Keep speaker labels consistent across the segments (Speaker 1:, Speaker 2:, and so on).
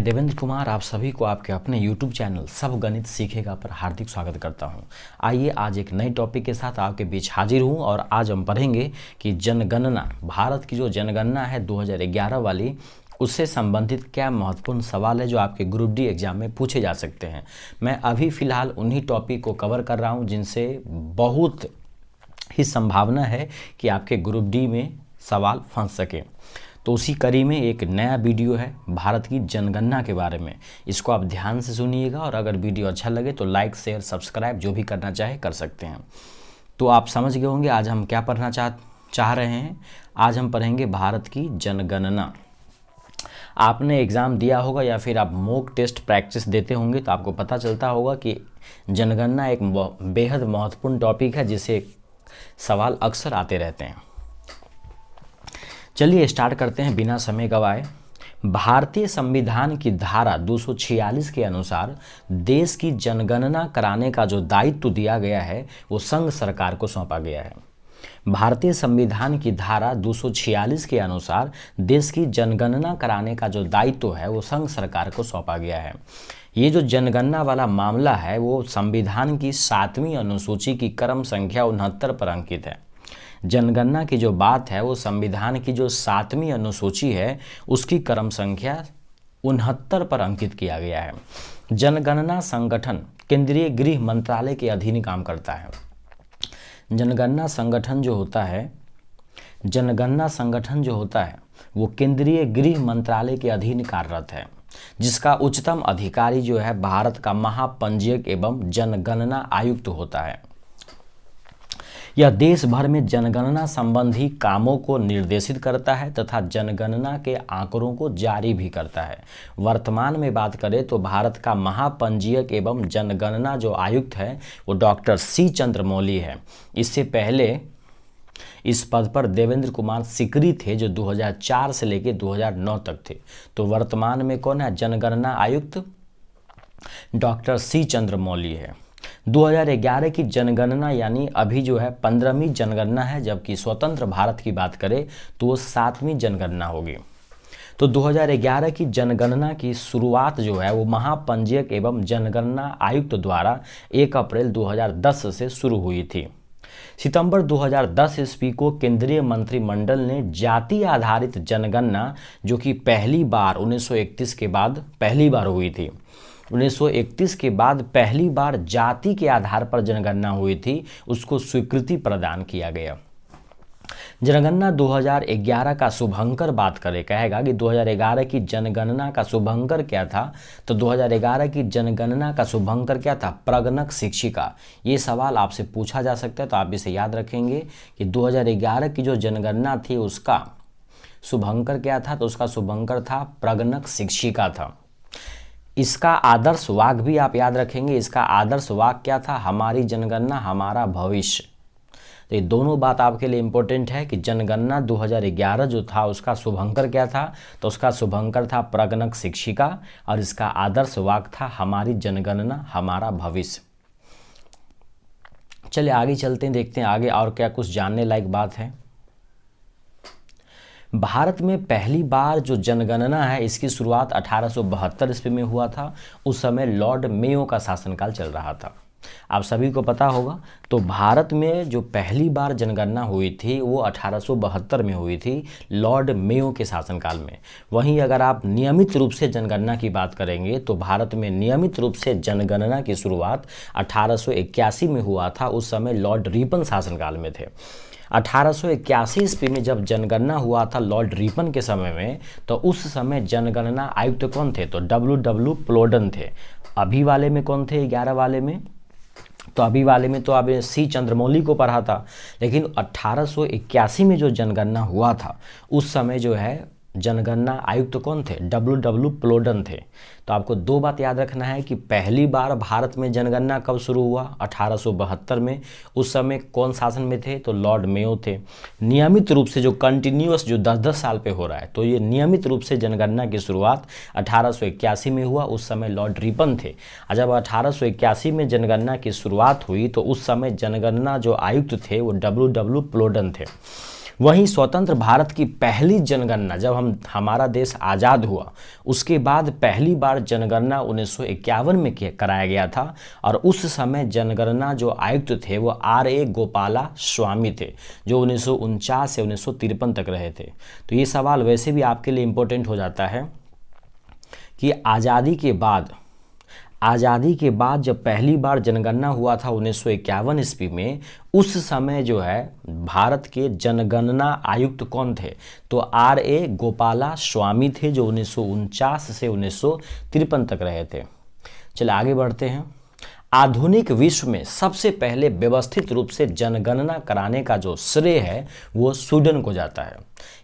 Speaker 1: देवेंद्र कुमार आप सभी को आपके अपने YouTube चैनल सब गणित सीखेगा पर हार्दिक स्वागत करता हूं। आइए आज एक नई टॉपिक के साथ आपके बीच हाजिर हूं और आज हम पढ़ेंगे कि जनगणना, भारत की जो जनगणना है 2011 वाली, उससे संबंधित क्या महत्वपूर्ण सवाल है जो आपके ग्रुप डी एग्जाम में पूछे जा सकते हैं। मैं अभी फ़िलहाल उन्हीं टॉपिक को कवर कर रहा हूँ जिनसे बहुत ही संभावना है कि आपके ग्रुप डी में सवाल फंस सके। तो उसी कड़ी में एक नया वीडियो है भारत की जनगणना के बारे में। इसको आप ध्यान से सुनिएगा और अगर वीडियो अच्छा लगे तो लाइक शेयर सब्सक्राइब जो भी करना चाहे कर सकते हैं। तो आप समझ गए होंगे आज हम क्या पढ़ना चाह रहे हैं। आज हम पढ़ेंगे भारत की जनगणना। आपने एग्ज़ाम दिया होगा या फिर आप मॉक टेस्ट प्रैक्टिस देते होंगे तो आपको पता चलता होगा कि जनगणना एक बेहद महत्वपूर्ण टॉपिक है जिसे सवाल अक्सर आते रहते हैं। चलिए स्टार्ट करते हैं बिना समय गवाए। भारतीय संविधान की धारा 246 के अनुसार देश की जनगणना कराने का जो दायित्व दिया गया है वो संघ सरकार को सौंपा गया है। भारतीय संविधान की धारा 246 के अनुसार देश की जनगणना कराने का जो दायित्व है वो संघ सरकार को सौंपा गया है। ये जो जनगणना वाला मामला है वो संविधान की 7वीं अनुसूची की क्रम संख्या 69 पर अंकित है। जनगणना की जो बात है वो संविधान की जो 7वीं अनुसूची है उसकी क्रम संख्या 69 पर अंकित किया गया है। जनगणना संगठन केंद्रीय गृह मंत्रालय के अधीन काम करता है। जनगणना संगठन जो होता है वो केंद्रीय गृह मंत्रालय के अधीन कार्यरत है, जिसका उच्चतम अधिकारी जो है भारत का महापंजीयक एवं जनगणना आयुक्त होता है। यह देश भर में जनगणना संबंधी कामों को निर्देशित करता है तथा जनगणना के आंकड़ों को जारी भी करता है। वर्तमान में बात करें तो भारत का महापंजीयक एवं जनगणना जो आयुक्त है वो डॉक्टर सी चंद्रमौली है। इससे पहले इस पद पर देवेंद्र कुमार सिकरी थे जो 2004 से लेकर 2009 तक थे। तो वर्तमान में कौन है जनगणना आयुक्त? डॉक्टर सी चंद्रमौली है। 2011 की जनगणना यानी अभी जो है 15वीं जनगणना है, जबकि स्वतंत्र भारत की बात करें तो वो 7वीं जनगणना होगी। तो 2011 की जनगणना की शुरुआत जो है वो महापंजीयक एवं जनगणना आयुक्त द्वारा 1 अप्रैल 2010 से शुरू हुई थी। सितंबर 2010 ईस्वी को केंद्रीय मंत्रिमंडल ने जाति आधारित जनगणना, जो कि पहली बार 1931 के बाद पहली बार हुई थी, 1931 के बाद पहली बार जाति के आधार पर जनगणना हुई थी, उसको स्वीकृति प्रदान किया गया। जनगणना 2011 का शुभंकर बात करें, कहेगा कि 2011 की जनगणना का शुभंकर क्या था, तो 2011 की जनगणना का शुभंकर क्या था? प्रगणक शिक्षिका। ये सवाल आपसे पूछा जा सकता है तो आप इसे याद रखेंगे कि 2011 की जो जनगणना थी उसका शुभंकर क्या था, तो उसका शुभंकर था प्रगणक शिक्षिका था। इसका आदर्श वाक्य भी आप याद रखेंगे। इसका आदर्श वाक्य क्या था? हमारी जनगणना हमारा भविष्य। तो ये दोनों बात आपके लिए इंपॉर्टेंट है कि जनगणना 2011 जो था उसका शुभंकर क्या था, तो उसका शुभंकर था प्रगणक शिक्षिका और इसका आदर्श वाक्य था हमारी जनगणना हमारा भविष्य। चलिए आगे चलते हैं, देखते हैं आगे और क्या कुछ जानने लायक बात है। भारत में पहली बार जो जनगणना है इसकी शुरुआत 1872 ईस्वी में हुआ था। उस समय लॉर्ड मेयो का शासनकाल चल रहा था, आप सभी को पता होगा। तो भारत में जो पहली बार जनगणना हुई थी वो 1872 में हुई थी, लॉर्ड मेयो के शासनकाल में। वहीं अगर आप नियमित रूप से जनगणना की बात करेंगे तो भारत में नियमित रूप से जनगणना की शुरुआत 1881 में हुआ था, उस समय लॉर्ड रिपन शासनकाल में थे। 1881 ईस्वी में जब जनगणना हुआ था लॉर्ड रिपन के समय में, तो उस समय जनगणना आयुक्त कौन थे? तो W प्लोडन थे। अभी वाले में कौन थे? 11 वाले में, तो अभी वाले में तो आपने सी चंद्रमौली को पढ़ा था, लेकिन 1881 में जो जनगणना हुआ था उस समय जो है जनगणना आयुक्त कौन थे? W प्लोडन थे। तो आपको दो बात याद रखना है कि पहली बार भारत में जनगणना कब शुरू हुआ? 1872 में। उस समय कौन शासन में थे? तो लॉर्ड मेयो थे। नियमित रूप से जो कंटिन्यूअस जो 10-10 साल पे हो रहा है, तो ये नियमित रूप से जनगणना की शुरुआत 1881 में हुआ, उस समय लॉर्ड रिपन थे। और जब 1881 में जनगणना की शुरुआत हुई तो उस समय जनगणना जो आयुक्त थे वो W प्लोडन थे। वहीं स्वतंत्र भारत की पहली जनगणना जब हमारा देश आज़ाद हुआ उसके बाद पहली बार जनगणना 1951 में कराया गया था, और उस समय जनगणना जो आयुक्त थे वो R.A. गोपाला स्वामी थे, जो 1949 से 1953 तक रहे थे। तो ये सवाल वैसे भी आपके लिए इम्पोर्टेंट हो जाता है कि आज़ादी के बाद जब पहली बार जनगणना हुआ था 1951 ईस्वी में, उस समय जो है भारत के जनगणना आयुक्त कौन थे? तो R.A. गोपाला स्वामी थे, जो 1949 से 1953 तक रहे थे। चलिए आगे बढ़ते हैं। आधुनिक विश्व में सबसे पहले व्यवस्थित रूप से जनगणना कराने का जो श्रेय है वो स्वीडन को जाता है।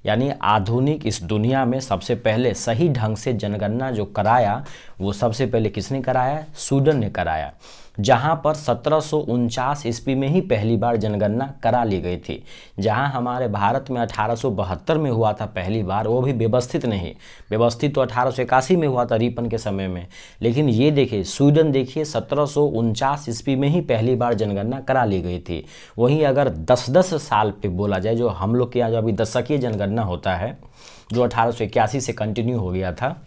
Speaker 1: यानी आधुनिक इस दुनिया में सबसे पहले सही ढंग से जनगणना जो कराया वो सबसे पहले किसने कराया? स्वीडन ने कराया, जहां पर 1749 ईस्वी में ही पहली बार जनगणना करा ली गई थी। जहां हमारे भारत में 1872 में हुआ था पहली बार, वो भी व्यवस्थित नहीं, व्यवस्थित तो 1881 में हुआ था रिपन के समय में, लेकिन ये देखिए स्वीडन देखिए 1749 ईस्वी में ही पहली बार जनगणना करा ली गई थी। वहीं अगर 10-10 साल पे बोला जाए, जो हम लोग के यहाँ जो अभी दशकीय जनगणना होता है जो 1881 से कंटिन्यू हो गया था,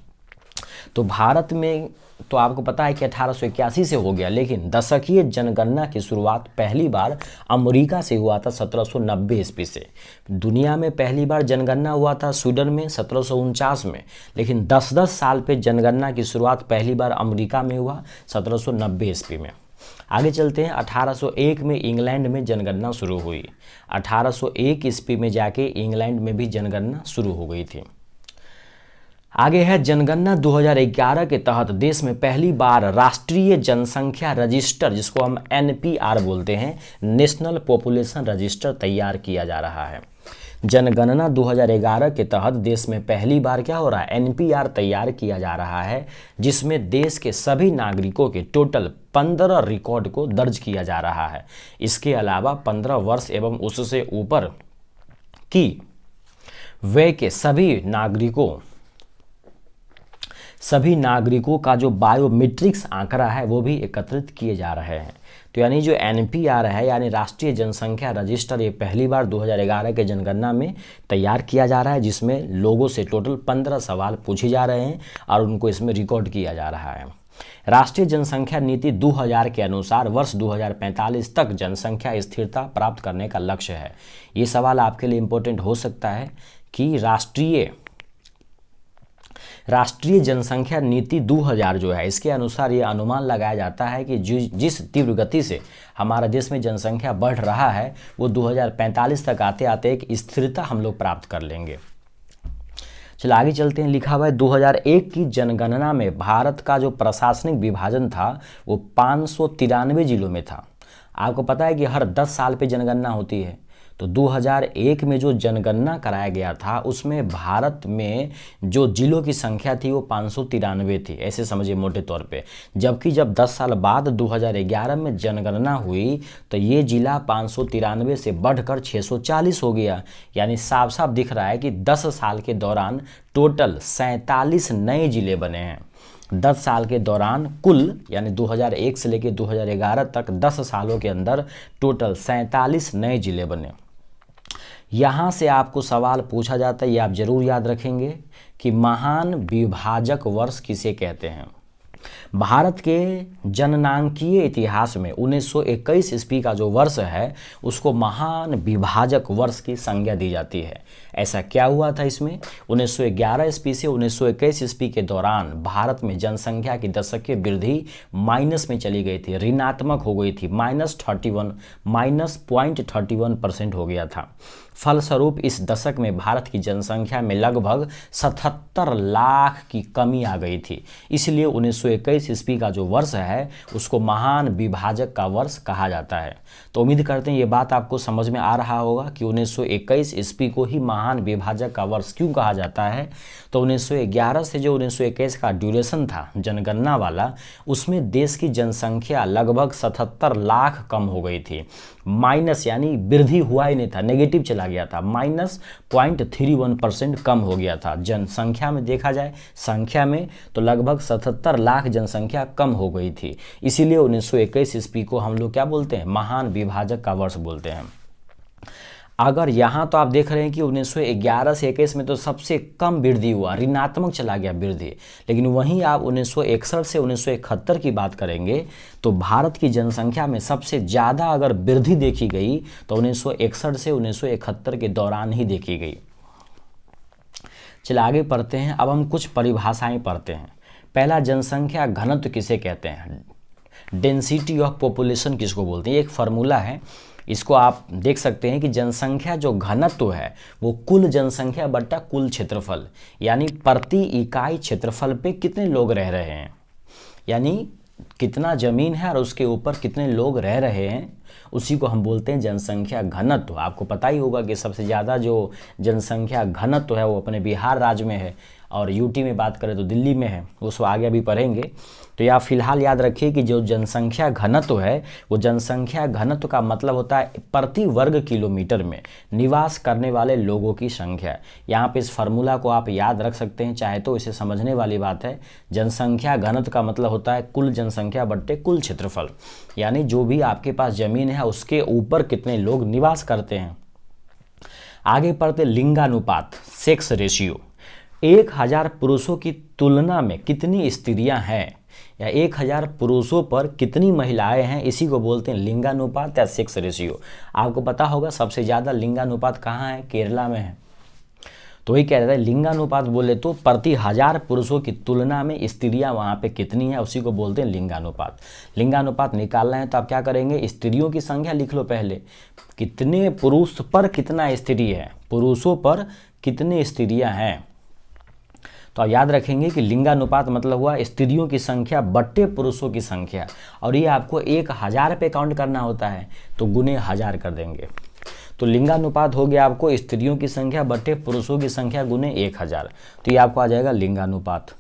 Speaker 1: तो भारत में तो आपको पता है कि 1881 से हो गया, लेकिन दशकीय जनगणना की शुरुआत पहली बार अमेरिका से हुआ था 1790 ईस्वी से। दुनिया में पहली बार जनगणना हुआ था स्वीडन में 1749 में, लेकिन 10-10 साल पे जनगणना की शुरुआत पहली बार अमेरिका में हुआ 1790 ईस्वी में। आगे चलते हैं। 1801 में इंग्लैंड में जनगणना शुरू हुई। 1801 ईस्वी में जाके इंग्लैंड में भी जनगणना शुरू हो गई थी। आगे है जनगणना 2011 के तहत देश में पहली बार राष्ट्रीय जनसंख्या रजिस्टर, जिसको हम NPR बोलते हैं, नेशनल पॉपुलेशन रजिस्टर, तैयार किया जा रहा है। जनगणना 2011 के तहत देश में पहली बार क्या हो रहा है? NPR तैयार किया जा रहा है, जिसमें देश के सभी नागरिकों के टोटल 15 रिकॉर्ड को दर्ज किया जा रहा है। इसके अलावा 15 वर्ष एवं उससे ऊपर की वय के सभी नागरिकों का जो बायोमेट्रिक्स आंकड़ा है वो भी एकत्रित किए जा रहे हैं। तो यानी जो NPR है, यानी राष्ट्रीय जनसंख्या रजिस्टर, ये पहली बार 2011 के जनगणना में तैयार किया जा रहा है, जिसमें लोगों से टोटल 15 सवाल पूछे जा रहे हैं और उनको इसमें रिकॉर्ड किया जा रहा है। राष्ट्रीय जनसंख्या नीति 2000 के अनुसार वर्ष 2045 तक जनसंख्या स्थिरता प्राप्त करने का लक्ष्य है। ये सवाल आपके लिए इम्पोर्टेंट हो सकता है कि राष्ट्रीय जनसंख्या नीति 2000 जो है, इसके अनुसार ये अनुमान लगाया जाता है कि जिस तीव्र गति से हमारा देश में जनसंख्या बढ़ रहा है वो 2045 तक आते आते एक स्थिरता हम लोग प्राप्त कर लेंगे। चलो आगे चलते हैं। लिखा हुआ है 2001 की जनगणना में भारत का जो प्रशासनिक विभाजन था वो 593 जिलों में था। आपको पता है कि हर 10 साल पे जनगणना होती है, तो 2001 में जो जनगणना कराया गया था उसमें भारत में जो जिलों की संख्या थी वो 593 थी, ऐसे समझिए मोटे तौर पे। जबकि जब 10 साल बाद 2011 में जनगणना हुई तो ये जिला 593 से बढ़कर 640 हो गया। यानी साफ साफ दिख रहा है कि 10 साल के दौरान टोटल 47 नए जिले बने हैं। 10 साल के दौरान कुल, यानी 2001 से लेकर 2011 तक 10 सालों के अंदर टोटल 47 नए जिले बने। यहाँ से आपको सवाल पूछा जाता है, ये आप जरूर याद रखेंगे कि महान विभाजक वर्ष किसे कहते हैं। भारत के जननांकीय इतिहास में 1921 ईस्वी का जो वर्ष है उसको महान विभाजक वर्ष की संज्ञा दी जाती है। ऐसा क्या हुआ था इसमें? 1911 ईस्वी से 1921 ईस्वी के दौरान भारत में जनसंख्या की दशकीय वृद्धि माइनस में चली गई थी, ऋणात्मक हो गई थी, -0.31% हो गया था। फलस्वरूप इस दशक में भारत की जनसंख्या में लगभग 77 लाख की कमी आ गई थी। इसलिए 1921 ईस्वी का जो वर्ष है उसको महान विभाजक का वर्ष कहा जाता है। तो उम्मीद करते हैं ये बात आपको समझ में आ रहा होगा कि 1921 ईस्वी को ही महान विभाजक का वर्ष क्यों कहा जाता है। तो 1911 से जो 1921 का ड्यूरेशन था जनगणना वाला, उसमें देश की जनसंख्या लगभग 77 लाख कम हो गई थी। माइनस यानी वृद्धि हुआ ही नहीं था, नेगेटिव चला गया था, -0.31% कम हो गया था। जनसंख्या में देखा जाए, संख्या में तो लगभग 77 लाख जनसंख्या कम हो गई थी। इसीलिए 1921 ईस्वी को हम लोग क्या बोलते हैं? महान विभाजक का वर्ष बोलते हैं। अगर यहाँ तो आप देख रहे हैं कि 1911 से 21 में तो सबसे कम वृद्धि हुआ, ऋणात्मक चला गया वृद्धि, लेकिन वहीं आप 1961 से 1971 की बात करेंगे तो भारत की जनसंख्या में सबसे ज़्यादा अगर वृद्धि देखी गई तो 1961 से 1971 के दौरान ही देखी गई। चलिए आगे पढ़ते हैं। अब हम कुछ परिभाषाएं पढ़ते हैं। पहला, जनसंख्या घनत्व किसे कहते हैं, डेंसिटी ऑफ पॉपुलेशन किसको बोलते हैं। एक फार्मूला है, इसको आप देख सकते हैं कि जनसंख्या जो घनत्व है वो कुल जनसंख्या बट्टा कुल क्षेत्रफल, यानी प्रति इकाई क्षेत्रफल पे कितने लोग रह रहे हैं, यानी कितना ज़मीन है और उसके ऊपर कितने लोग रह रहे हैं, उसी को हम बोलते हैं जनसंख्या घनत्व। आपको पता ही होगा कि सबसे ज़्यादा जो जनसंख्या घनत्व है वो अपने बिहार राज्य में है, और यूटी में बात करें तो दिल्ली में है, उसको आगे अभी पढ़ेंगे। तो या फिलहाल याद रखिए कि जो जनसंख्या घनत्व है वो जनसंख्या घनत्व का मतलब होता है प्रति वर्ग किलोमीटर में निवास करने वाले लोगों की संख्या। यहाँ पे इस फार्मूला को आप याद रख सकते हैं, चाहे तो इसे समझने वाली बात है। जनसंख्या घनत्व का मतलब होता है कुल जनसंख्या बट्टे कुल क्षेत्रफल, यानी जो भी आपके पास ज़मीन है उसके ऊपर कितने लोग निवास करते हैं। आगे पढ़ते लिंगानुपात, सेक्स रेशियो। 1000 पुरुषों की तुलना में कितनी स्त्रियां हैं, या 1000 पुरुषों पर कितनी महिलाएं हैं, इसी को बोलते हैं लिंगानुपात या सेक्स रेशियो। आपको पता होगा सबसे ज़्यादा लिंगानुपात कहाँ है, केरला में है। तो वही कह रहे थे, लिंगानुपात बोले तो प्रति 1000 पुरुषों की तुलना में स्त्रियां वहाँ पे कितनी हैं, उसी को बोलते हैं लिंगानुपात। लिंगानुपात निकालना है तो आप क्या करेंगे, स्त्रियों की संख्या लिख लो पहले, कितने पुरुष पर कितना स्त्री है, पुरुषों पर कितने स्त्रियां हैं। तो आप याद रखेंगे कि लिंगानुपात मतलब हुआ स्त्रियों की संख्या बट्टे पुरुषों की संख्या, और ये आपको 1000 पे काउंट करना होता है तो गुने 1000 कर देंगे। तो लिंगानुपात हो गया आपको स्त्रियों की संख्या बट्टे पुरुषों की संख्या गुने 1000, तो ये आपको आ जाएगा लिंगानुपात।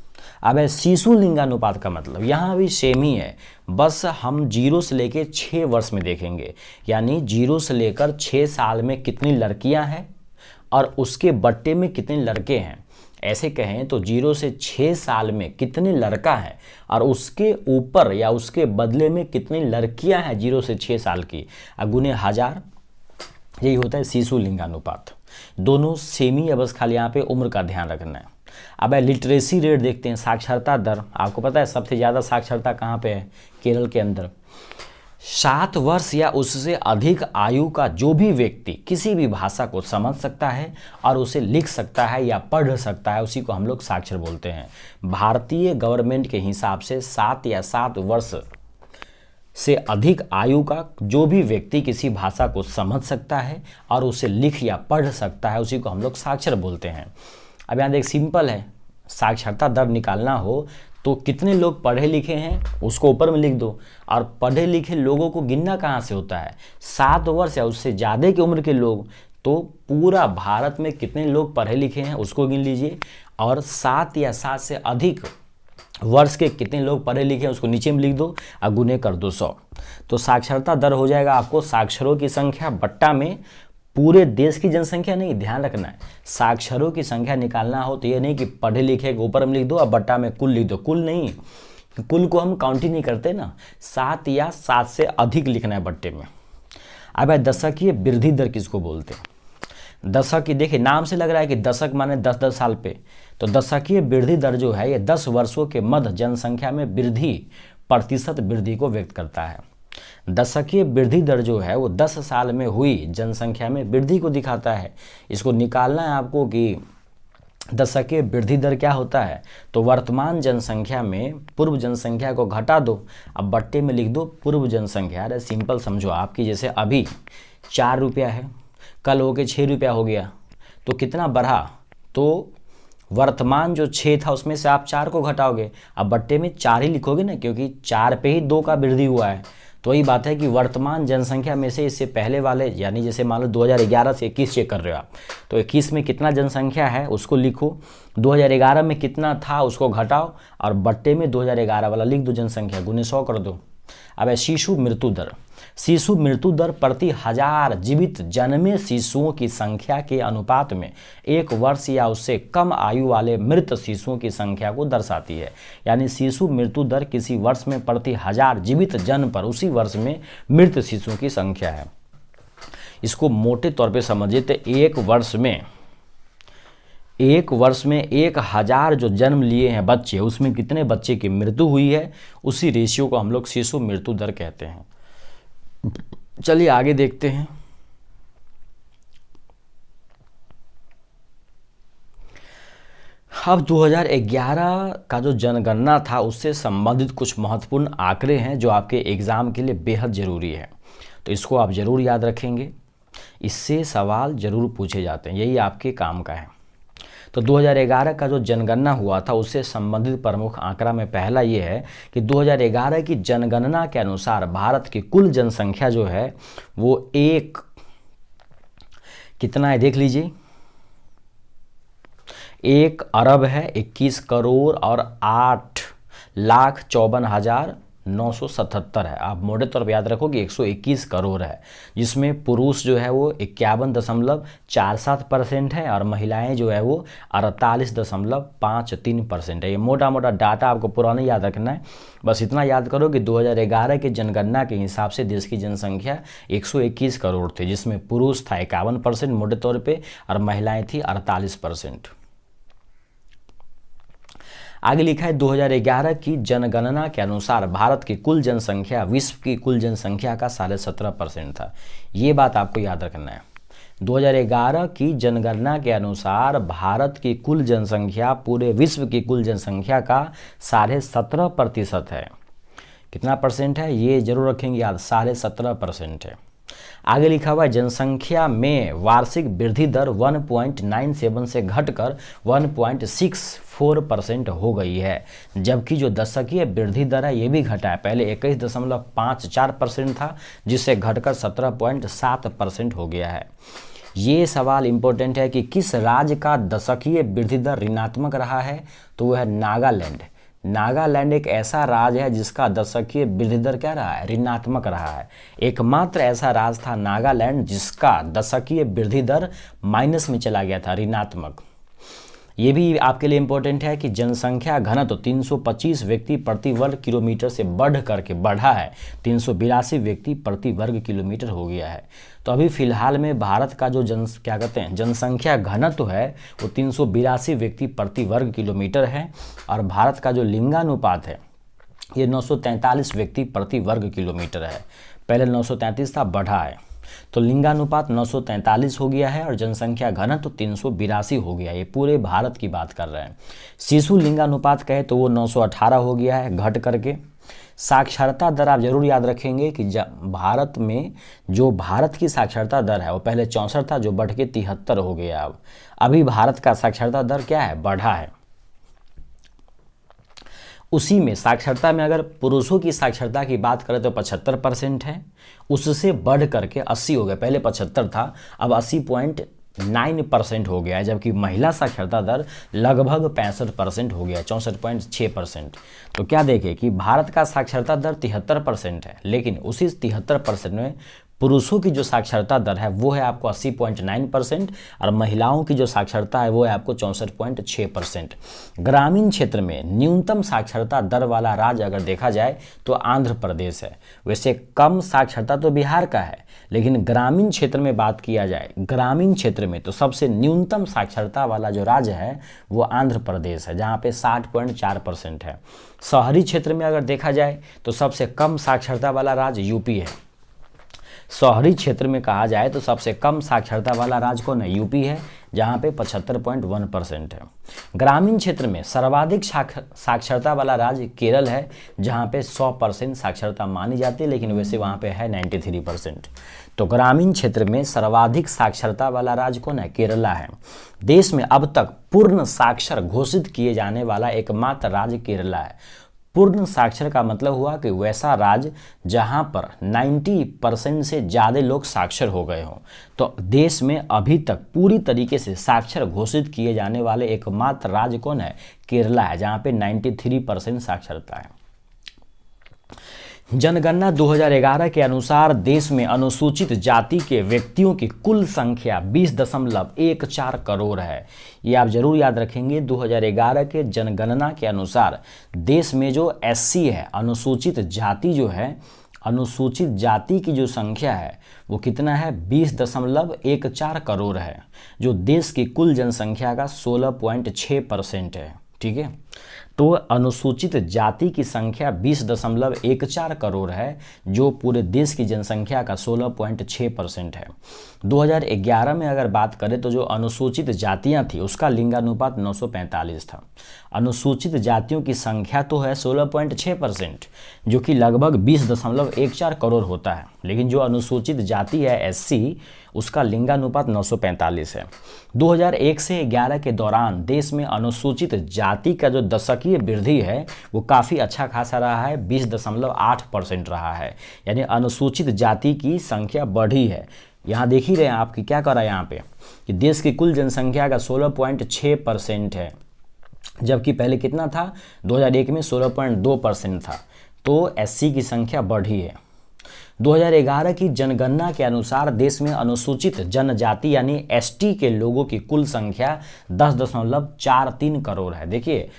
Speaker 1: अब है शिशु लिंगानुपात का मतलब, यहाँ भी सेम ही है, बस हम 0 से लेकर 6 वर्ष में देखेंगे, यानी 0 से लेकर 6 साल में कितनी लड़कियां हैं और उसके बट्टे में कितने लड़के हैं। ऐसे कहें तो 0 से 6 साल में कितने लड़का हैं और उसके ऊपर या उसके बदले में कितनी लड़कियां हैं 0 से 6 साल की, गुने 1000, यही होता है शिशु लिंगानुपात। दोनों सेमी है, बस खाली यहाँ पे उम्र का ध्यान रखना है। अब लिटरेसी रेट देखते हैं, साक्षरता दर। आपको पता है सबसे ज़्यादा साक्षरता कहाँ पे है, केरल के अंदर। 7 वर्ष या उससे अधिक आयु का जो भी व्यक्ति किसी भी भाषा को समझ सकता है और उसे लिख सकता है या पढ़ सकता है, उसी को हम लोग साक्षर बोलते हैं। भारतीय गवर्नमेंट के हिसाब से 7 या 7 वर्ष से अधिक आयु का जो भी व्यक्ति किसी भाषा को समझ सकता है और उसे लिख या पढ़ सकता है, उसी को हम लोग साक्षर बोलते हैं। अब यहाँ देख सिंपल है, साक्षरता दर निकालना हो तो कितने लोग पढ़े लिखे हैं उसको ऊपर में लिख दो, और पढ़े लिखे लोगों को गिनना कहाँ से होता है, 7 वर्ष या उससे ज़्यादा की उम्र के लोग। तो पूरा भारत में कितने लोग पढ़े लिखे हैं उसको गिन लीजिए, और 7 या 7 से अधिक वर्ष के कितने लोग पढ़े लिखे हैं उसको नीचे में लिख दो और गुने कर दो 100। तो साक्षरता दर हो जाएगा आपको साक्षरों की संख्या बट्टा में पूरे देश की जनसंख्या, नहीं, ध्यान रखना है साक्षरों की संख्या निकालना हो तो ये नहीं कि पढ़े लिखे के ऊपर में लिख दो और बट्टा में कुल लिख दो, कुल नहीं, कुल को हम काउंट ही नहीं करते ना, 7 या 7 से अधिक लिखना है बट्टे में। अब दशकीय वृद्धि दर किसको बोलते हैं, दशक की, देखिए नाम से लग रहा है कि दशक माने 10-10 साल पे, तो दशकीय वृद्धि दर जो है ये 10 वर्षों के मध्य जनसंख्या में वृद्धि प्रतिशत वृद्धि को व्यक्त करता है। दशकीय वृद्धि दर जो है वो 10 साल में हुई जनसंख्या में वृद्धि को दिखाता है। इसको निकालना है आपको कि दशकीय वृद्धि दर क्या होता है, तो वर्तमान जनसंख्या में पूर्व जनसंख्या को घटा दो, अब बट्टे में लिख दो पूर्व जनसंख्या। अरे सिंपल समझो, आपकी जैसे अभी 4 रुपया है, कल हो के 6 रुपया हो गया, तो कितना बढ़ा, तो वर्तमान जो 6 था उसमें से आप 4 को घटाओगे, अब बट्टे में 4 ही लिखोगे ना, क्योंकि 4 पे ही 2 का वृद्धि हुआ है। तो वही बात है कि वर्तमान जनसंख्या में से इससे पहले वाले, यानी जैसे मान लो 2011 से 21 चेक कर रहे हो आप, तो 21 में कितना जनसंख्या है उसको लिखो, 2011 में कितना था उसको घटाओ और बट्टे में 2011 वाला लिख दो जनसंख्या, गुने 100 कर दो। अब है शिशु मृत्यु दर। शिशु मृत्यु दर प्रति 1000 जीवित जन्मे शिशुओं की संख्या के अनुपात में 1 वर्ष या उससे कम आयु वाले मृत शिशुओं की संख्या को दर्शाती है। यानी शिशु मृत्यु दर किसी वर्ष में प्रति 1000 जीवित जन्म पर उसी वर्ष में मृत शिशुओं की संख्या है। इसको मोटे तौर पे समझिए तो एक वर्ष में 1000 जो जन्म लिए हैं बच्चे, उसमें कितने बच्चे की मृत्यु हुई है, उसी रेशियो को हम लोग शिशु मृत्यु दर कहते हैं। चलिए आगे देखते हैं। अब 2011 का जो जनगणना था उससे संबंधित कुछ महत्वपूर्ण आंकड़े हैं जो आपके एग्ज़ाम के लिए बेहद ज़रूरी है, तो इसको आप ज़रूर याद रखेंगे, इससे सवाल ज़रूर पूछे जाते हैं, यही आपके काम का है। तो 2011 का जो जनगणना हुआ था उससे संबंधित प्रमुख आंकड़ा में पहला ये है कि 2011 की जनगणना के अनुसार भारत की कुल जनसंख्या जो है वो कितना है देख लीजिए, 1 अरब है, 21 करोड़ और 8,54,977 है। आप मोटे तौर पर याद रखो कि 121 करोड़ है, जिसमें पुरुष जो है वो 51.47% है और महिलाएं जो है वो 48.53% है। ये मोटा मोटा डाटा आपको पुराना याद रखना है, बस इतना याद करो कि 2011 की जनगणना के हिसाब से देश की जनसंख्या 121 करोड़ थी, जिसमें पुरुष था 51% मोटे तौर पे और महिलाएं थी 48%। आगे लिखा है 2011 की जनगणना के अनुसार भारत की कुल जनसंख्या विश्व की कुल जनसंख्या का 17.5% था। ये बात आपको याद रखना है। 2011 की जनगणना के अनुसार भारत की कुल जनसंख्या पूरे विश्व की कुल जनसंख्या का 17.5% है। कितना परसेंट है ये जरूर रखेंगे याद, 17.5% है। आगे लिखा हुआ है जनसंख्या में वार्षिक वृद्धि दर 1.97 से घटकर 1.64% हो गई है, जबकि जो दशकीय वृद्धि दर है ये भी घटा है। पहले 21.54% था, जिससे घटकर 17.7% हो गया है। ये सवाल इंपॉर्टेंट है कि किस राज्य का दशकीय वृद्धि दर ऋणात्मक रहा है, तो वह है नागालैंड। नागालैंड एक ऐसा राज्य है जिसका दशकीय वृद्धि दर क्या रहा है, ऋणात्मक रहा है। एकमात्र ऐसा राज्य था नागालैंड जिसका दशकीय वृद्धि दर माइनस में चला गया था, ऋणात्मक। ये भी आपके लिए इम्पोर्टेंट है कि जनसंख्या घनत्व 325 व्यक्ति प्रति वर्ग किलोमीटर से बढ़ करके बढ़ा है, 382 व्यक्ति प्रति वर्ग किलोमीटर हो गया है। तो अभी फिलहाल में भारत का जो जनसंख्या घनत्व है वो 382 व्यक्ति प्रति वर्ग किलोमीटर है और भारत का जो लिंगानुपात है ये 943 व्यक्ति प्रति वर्ग किलोमीटर है। पहले 933 था, बढ़ा है, तो लिंगानुपात 943 हो गया है और जनसंख्या घनत्व 382 हो गया है। ये पूरे भारत की बात कर रहे हैं। शिशु लिंगानुपात कहे तो वो 918 हो गया है घट करके। साक्षरता दर आप जरूर याद रखेंगे कि भारत में जो भारत की साक्षरता दर है वो पहले 64 था, जो बढ़ के 73 हो गया। अब अभी भारत का साक्षरता दर क्या है, बढ़ा है। उसी में साक्षरता में अगर पुरुषों की साक्षरता की बात करें तो 75% है, उससे बढ़ करके 80 हो गया। पहले 75 था, अब 80.9% हो गया है, जबकि महिला साक्षरता दर लगभग 65% हो गया, 64.6%। तो क्या देखें कि भारत का साक्षरता दर 73% है, लेकिन उसी 73% में पुरुषों की जो साक्षरता दर है वो है आपको 80.9% और महिलाओं की जो साक्षरता है वो है आपको 64.6%। ग्रामीण क्षेत्र में न्यूनतम साक्षरता दर वाला राज्य अगर देखा जाए तो आंध्र प्रदेश है। वैसे कम साक्षरता तो बिहार का है, लेकिन ग्रामीण क्षेत्र में बात किया जाए, ग्रामीण क्षेत्र में तो सबसे न्यूनतम साक्षरता वाला जो राज्य है वो आंध्र प्रदेश है, जहाँ पे 60.4% है। शहरी क्षेत्र में अगर देखा जाए तो सबसे कम साक्षरता वाला राज्य यूपी है। शहरी क्षेत्र में कहा जाए तो सबसे कम साक्षरता वाला राज्य कौन है, यूपी है, जहाँ पे 75.1% है। ग्रामीण क्षेत्र में सर्वाधिक साक्षरता वाला राज्य केरल है, जहाँ पे 100% साक्षरता मानी जाती है, लेकिन वैसे वहाँ पे है 93%। तो ग्रामीण क्षेत्र में सर्वाधिक साक्षरता वाला राज्य कौन है, केरला है। देश में अब तक पूर्ण साक्षर घोषित किए जाने वाला एकमात्र राज्य केरला है। पूर्ण साक्षर का मतलब हुआ कि वैसा राज्य जहां पर 90% से ज़्यादा लोग साक्षर हो गए हों। तो देश में अभी तक पूरी तरीके से साक्षर घोषित किए जाने वाले एकमात्र राज्य कौन है, केरला है, जहां पे 93% साक्षरता है। जनगणना 2011 के अनुसार देश में अनुसूचित जाति के व्यक्तियों की कुल संख्या 20.14 करोड़ है। ये आप जरूर याद रखेंगे। 2011 के जनगणना के अनुसार देश में जो एससी है, अनुसूचित जाति जो है, अनुसूचित जाति की जो संख्या है वो कितना है, 20.14 करोड़ है, जो देश की कुल जनसंख्या का 16.6% है। ठीक है, तो अनुसूचित जाति की संख्या 20.14 करोड़ है, जो पूरे देश की जनसंख्या का 16.6% है। 2011 में अगर बात करें तो जो अनुसूचित जातियां थी उसका लिंगानुपात 945 था। अनुसूचित जातियों की संख्या तो है 16.6%, जो कि लगभग 20.14 करोड़ होता है, लेकिन जो अनुसूचित जाति है एससी, उसका लिंगानुपात 945 है। 2001 से 11 के दौरान देश में अनुसूचित जाति का जो दशकीय वृद्धि है वो काफ़ी अच्छा खासा रहा है, 20.8% रहा है, यानी अनुसूचित जाति की संख्या बढ़ी है। यहाँ देख ही रहे हैं आपकी क्या कर रहा है यहाँ पे कि देश की कुल जनसंख्या का 16.6% है, जबकि पहले कितना था, 2001 में 16.2% था। तो एससी की संख्या बढ़ी है। 2011 की जनगणना के अनुसार देश में अनुसूचित जनजाति यानी एसटी के लोगों की कुल संख्या 10.43 करोड़ है। देखिए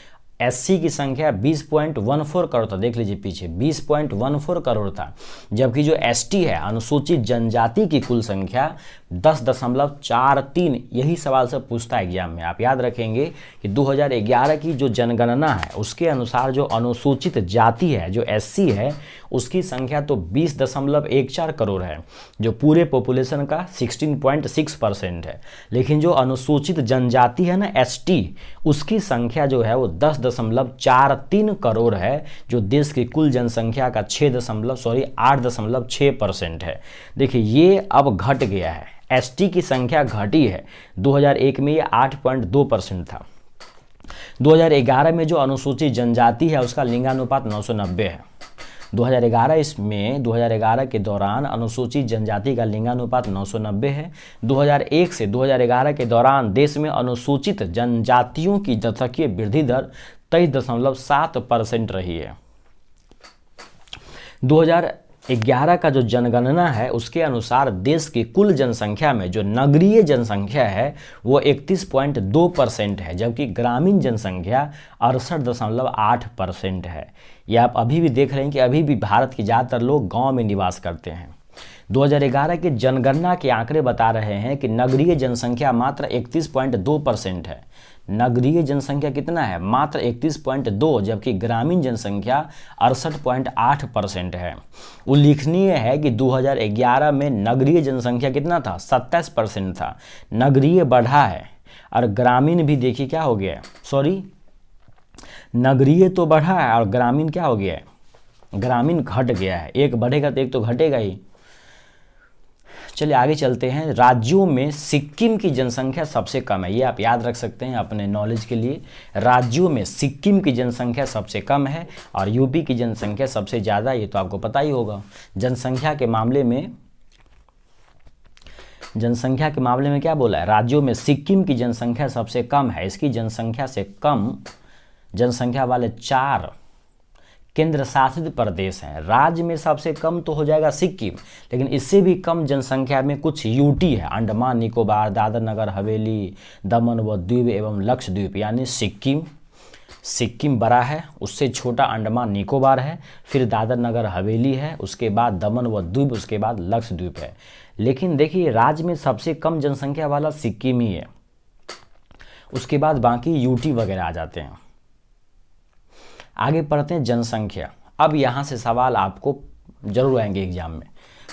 Speaker 1: एससी की संख्या 20.14 करोड़ था, देख लीजिए पीछे 20.14 करोड़ था, जबकि जो एसटी है अनुसूचित जनजाति की कुल संख्या 10.43। यही सवाल से पूछता है एग्जाम में, आप याद रखेंगे कि 2011 की जो जनगणना है उसके अनुसार जो अनुसूचित जाति है जो एससी है उसकी संख्या तो 20.14 करोड़ है, जो पूरे पॉपुलेशन का 16.6% है, लेकिन जो अनुसूचित जनजाति है ना एसटी, उसकी संख्या जो है वो 10.43 करोड़ है, जो देश की कुल जनसंख्या का 8.6% है। देखिए ये अब घट गया है, एसटी की संख्या घटी है। 2001 में ये 8.2% था। 2011 में जो अनुसूचित जनजाति है उसका लिंगानुपात 990 है। 2011 के दौरान अनुसूचित जनजाति का लिंगानुपात 990 है। 2001 से 2011 के दौरान देश में अनुसूचित जनजातियों की जनसंख्या वृद्धि दर 23.7% रही है। 2011 का जो जनगणना है उसके अनुसार देश की कुल जनसंख्या में जो नगरीय जनसंख्या है वो 31.2% है, जबकि ग्रामीण जनसंख्या 68.8% है। यह आप अभी भी देख रहे हैं कि अभी भी भारत के ज़्यादातर लोग गांव में निवास करते हैं। 2011 के जनगणना के आंकड़े बता रहे हैं कि नगरीय जनसंख्या मात्र 31.2% है। नगरीय जनसंख्या कितना है, मात्र 31.2, जबकि ग्रामीण जनसंख्या 68.8% है। उल्लेखनीय है कि 2011 में नगरीय जनसंख्या कितना था, 27% था। नगरीय बढ़ा है और ग्रामीण भी देखिए क्या हो गया है, सॉरी नगरीय तो बढ़ा है और ग्रामीण क्या हो गया है, ग्रामीण घट गया है। एक बढ़ेगा तो एक तो घटेगा ही। चलिए आगे चलते हैं। राज्यों में सिक्किम की जनसंख्या सबसे कम है, ये आप याद रख सकते हैं अपने नॉलेज के लिए। राज्यों में सिक्किम की जनसंख्या सबसे कम है और यूपी की जनसंख्या सबसे ज़्यादा, ये तो आपको पता ही होगा। जनसंख्या के मामले में क्या बोला है, राज्यों में सिक्किम की जनसंख्या सबसे कम है। इसकी जनसंख्या से कम जनसंख्या वाले 4 केंद्र शासित प्रदेश हैं। राज्य में सबसे कम तो हो जाएगा सिक्किम, लेकिन इससे भी कम जनसंख्या में कुछ यूटी है, अंडमान निकोबार, दादर नगर हवेली, दमन व द्वीप एवं लक्षद्वीप, यानी सिक्किम बड़ा है, उससे छोटा अंडमान निकोबार है, फिर दादर नगर हवेली है, उसके बाद दमन व द्वीप, उसके बाद लक्षद्वीप है। लेकिन देखिए राज्य में सबसे कम जनसंख्या वाला सिक्किम ही है, उसके बाद बाकी यूटी वगैरह आ जाते हैं। आगे पढ़ते हैं जनसंख्या। अब यहाँ से सवाल आपको जरूर आएंगे एग्जाम में।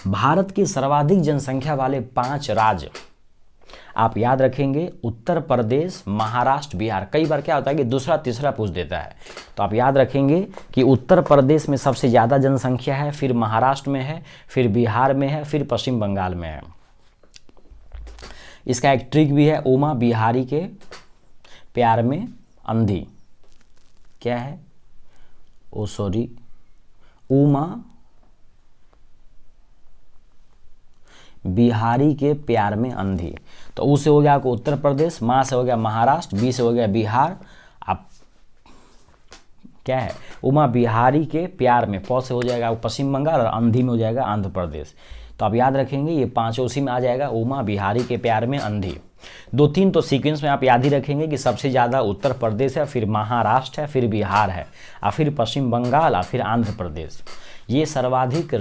Speaker 1: भारत की सर्वाधिक जनसंख्या वाले 5 राज्य आप याद रखेंगे, उत्तर प्रदेश, महाराष्ट्र, बिहार। कई बार क्या होता है कि दूसरा तीसरा पूछ देता है, तो आप याद रखेंगे कि उत्तर प्रदेश में सबसे ज़्यादा जनसंख्या है, फिर महाराष्ट्र में है, फिर बिहार में है, फिर पश्चिम बंगाल में है। इसका एक ट्रिक भी है, उमा बिहारी के प्यार में अंधी। क्या है, उमा बिहारी के प्यार में अंधी। तो ऊ से हो गया आपको उत्तर प्रदेश, माँ से हो गया महाराष्ट्र, बी से हो गया बिहार, आप क्या है उमा बिहारी के प्यार में, प से हो जाएगा पश्चिम बंगाल और अंधी में हो जाएगा आंध्र प्रदेश। तो आप याद रखेंगे ये 5 उसी में आ जाएगा, उमा बिहारी के प्यार में अंधी। 2-3 तो सीक्वेंस में आप याद ही रखेंगे कि सबसे ज़्यादा उत्तर प्रदेश है, फिर महाराष्ट्र है, फिर बिहार है, और फिर पश्चिम बंगाल और फिर आंध्र प्रदेश। ये सर्वाधिक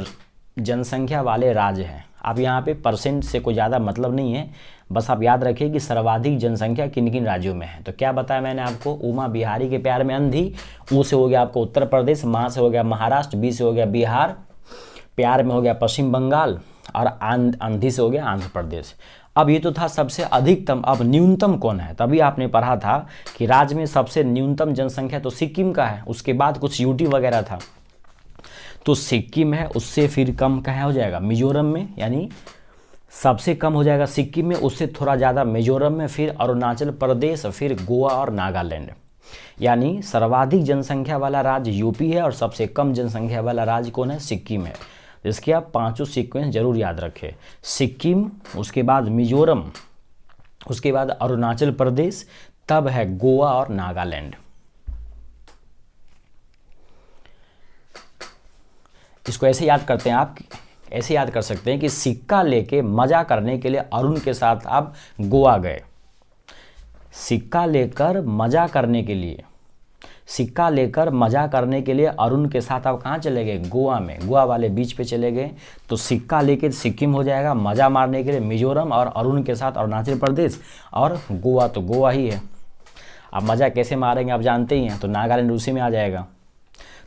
Speaker 1: जनसंख्या वाले राज्य हैं। अब यहाँ पे परसेंट से कोई ज़्यादा मतलब नहीं है, बस आप याद रखिए कि सर्वाधिक जनसंख्या किन किन राज्यों में है। तो क्या बताया मैंने आपको, उमा बिहारी के प्यार में अंधी, ऊ से हो गया आपको उत्तर प्रदेश, माँ से हो गया महाराष्ट्र, बी से हो गया बिहार, प्यार में हो गया पश्चिम बंगाल, और अंधी से हो गया आंध्र प्रदेश। अब ये तो था सबसे अधिकतम, अब न्यूनतम कौन है? तभी आपने पढ़ा था कि राज्य में सबसे न्यूनतम जनसंख्या तो सिक्किम का है, उसके बाद कुछ यूटी वगैरह था, तो सिक्किम है, उससे फिर कम कहाँ हो जाएगा मिजोरम में, यानी सबसे कम हो जाएगा सिक्किम में, उससे थोड़ा ज़्यादा मिजोरम में, फिर अरुणाचल प्रदेश, फिर गोवा और नागालैंड। यानी सर्वाधिक जनसंख्या वाला राज्य यूपी है और सबसे कम जनसंख्या वाला राज्य कौन है? सिक्किम है। इसके आप पांचों सीक्वेंस जरूर याद रखें, सिक्किम, उसके बाद मिजोरम, उसके बाद अरुणाचल प्रदेश, तब है गोवा और नागालैंड। इसको ऐसे याद करते हैं आप, ऐसे याद कर सकते हैं कि सिक्का लेके मजा करने के लिए अरुण के साथ आप गोवा गए। सिक्का लेकर मजा करने के लिए, सिक्का लेकर मजा करने के लिए अरुण के साथ आप कहाँ चले गए? गोवा में, गोवा वाले बीच पे चले गए। तो सिक्का लेके सिक्किम हो जाएगा, मजा मारने के लिए मिजोरम, और अरुण के साथ अरुणाचल प्रदेश, और गोवा तो गोवा ही है। अब मजा कैसे मारेंगे आप जानते ही हैं, तो नागालैंड उसी में आ जाएगा।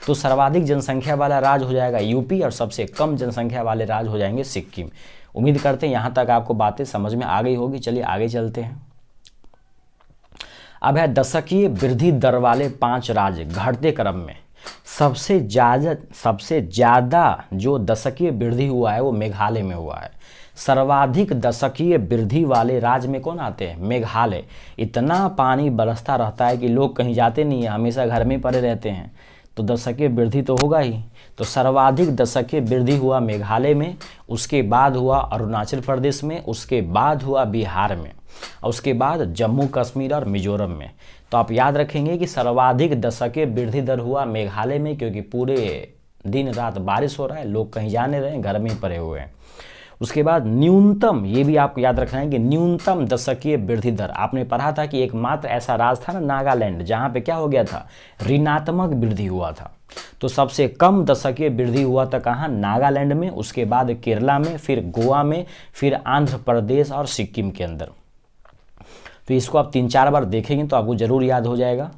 Speaker 1: तो सर्वाधिक जनसंख्या वाला राज्य हो जाएगा यूपी और सबसे कम जनसंख्या वाले राज्य हो जाएंगे सिक्किम। उम्मीद करते हैं यहाँ तक आपको बातें समझ में आ गई होगी। चलिए आगे चलते हैं। अब है दशकीय वृद्धि दर वाले 5 राज्य घटते क्रम में। सबसे ज़्यादा जो दशकीय वृद्धि हुआ है वो मेघालय में हुआ है। सर्वाधिक दशकीय वृद्धि वाले राज्य में कौन आते हैं? मेघालय। इतना पानी बरसता रहता है कि लोग कहीं जाते नहीं हैं, हमेशा घर में पड़े रहते हैं, तो दशकीय वृद्धि तो होगा ही। तो सर्वाधिक दशकीय वृद्धि हुआ मेघालय में, उसके बाद हुआ अरुणाचल प्रदेश में, उसके बाद हुआ बिहार में, और उसके बाद जम्मू कश्मीर और मिजोरम में। तो आप याद रखेंगे कि सर्वाधिक दशकीय वृद्धि दर हुआ मेघालय में, क्योंकि पूरे दिन रात बारिश हो रहा है, लोग कहीं जा नहीं रहे हैं, घर में ही पड़े हुए हैं। उसके बाद न्यूनतम, ये भी आपको याद रखना है कि न्यूनतम दशकीय वृद्धि दर, आपने पढ़ा था कि एकमात्र ऐसा राज्य था ना नागालैंड, जहाँ पे क्या हो गया था? ऋणात्मक वृद्धि हुआ था। तो सबसे कम दशकीय वृद्धि हुआ था कहाँ? नागालैंड में, उसके बाद केरला में, फिर गोवा में, फिर आंध्र प्रदेश और सिक्किम के अंदर। तो इसको आप 3-4 बार देखेंगे तो आपको जरूर याद हो जाएगा।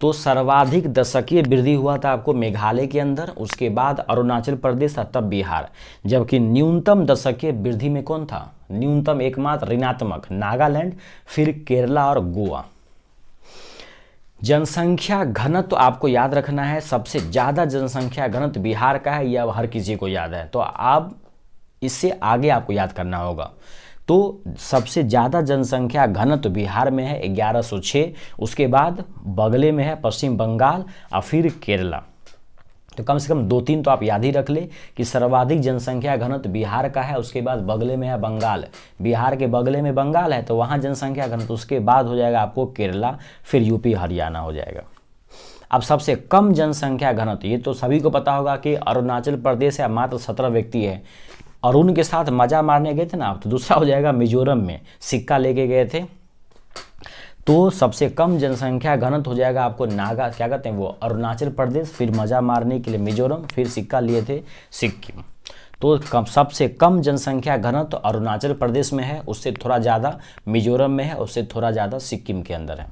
Speaker 1: तो सर्वाधिक दशकीय वृद्धि हुआ था आपको मेघालय के अंदर, उसके बाद अरुणाचल प्रदेश, तब बिहार। जबकि न्यूनतम दशकीय वृद्धि में कौन था? न्यूनतम एकमात्र ऋणात्मक नागालैंड, फिर केरला और गोवा। जनसंख्या घनत्व तो आपको याद रखना है, सबसे ज़्यादा जनसंख्या घनत्व बिहार का है, यह हर किसी को याद है। तो आप इससे आगे आपको याद करना होगा। तो सबसे ज़्यादा जनसंख्या घनत्व बिहार में है 1106, उसके बाद बगले में है पश्चिम बंगाल और फिर केरला। तो कम से कम 2-3 तो आप याद ही रख ले कि सर्वाधिक जनसंख्या घनत्व बिहार का है, उसके बाद बगले में है बंगाल, बिहार के बगले में बंगाल है तो वहाँ जनसंख्या घनत्व, उसके बाद हो जाएगा आपको केरला, फिर यूपी हरियाणा हो जाएगा। अब सबसे कम जनसंख्या घनत्व, ये तो सभी को पता होगा कि अरुणाचल प्रदेश है, मात्र 17 व्यक्ति है। अरुण के साथ मजा मारने गए थे ना आप, तो दूसरा हो जाएगा मिजोरम में, सिक्का लेके गए थे। तो सबसे कम जनसंख्या घनत्व हो जाएगा आपको क्या कहते हैं वो, अरुणाचल प्रदेश, फिर मजा मारने के लिए मिजोरम, फिर सिक्का लिए थे सिक्किम। तो सबसे कम जनसंख्या घनत्व अरुणाचल प्रदेश में है, उससे थोड़ा ज़्यादा मिजोरम में है, उससे थोड़ा ज़्यादा सिक्किम के अंदर है।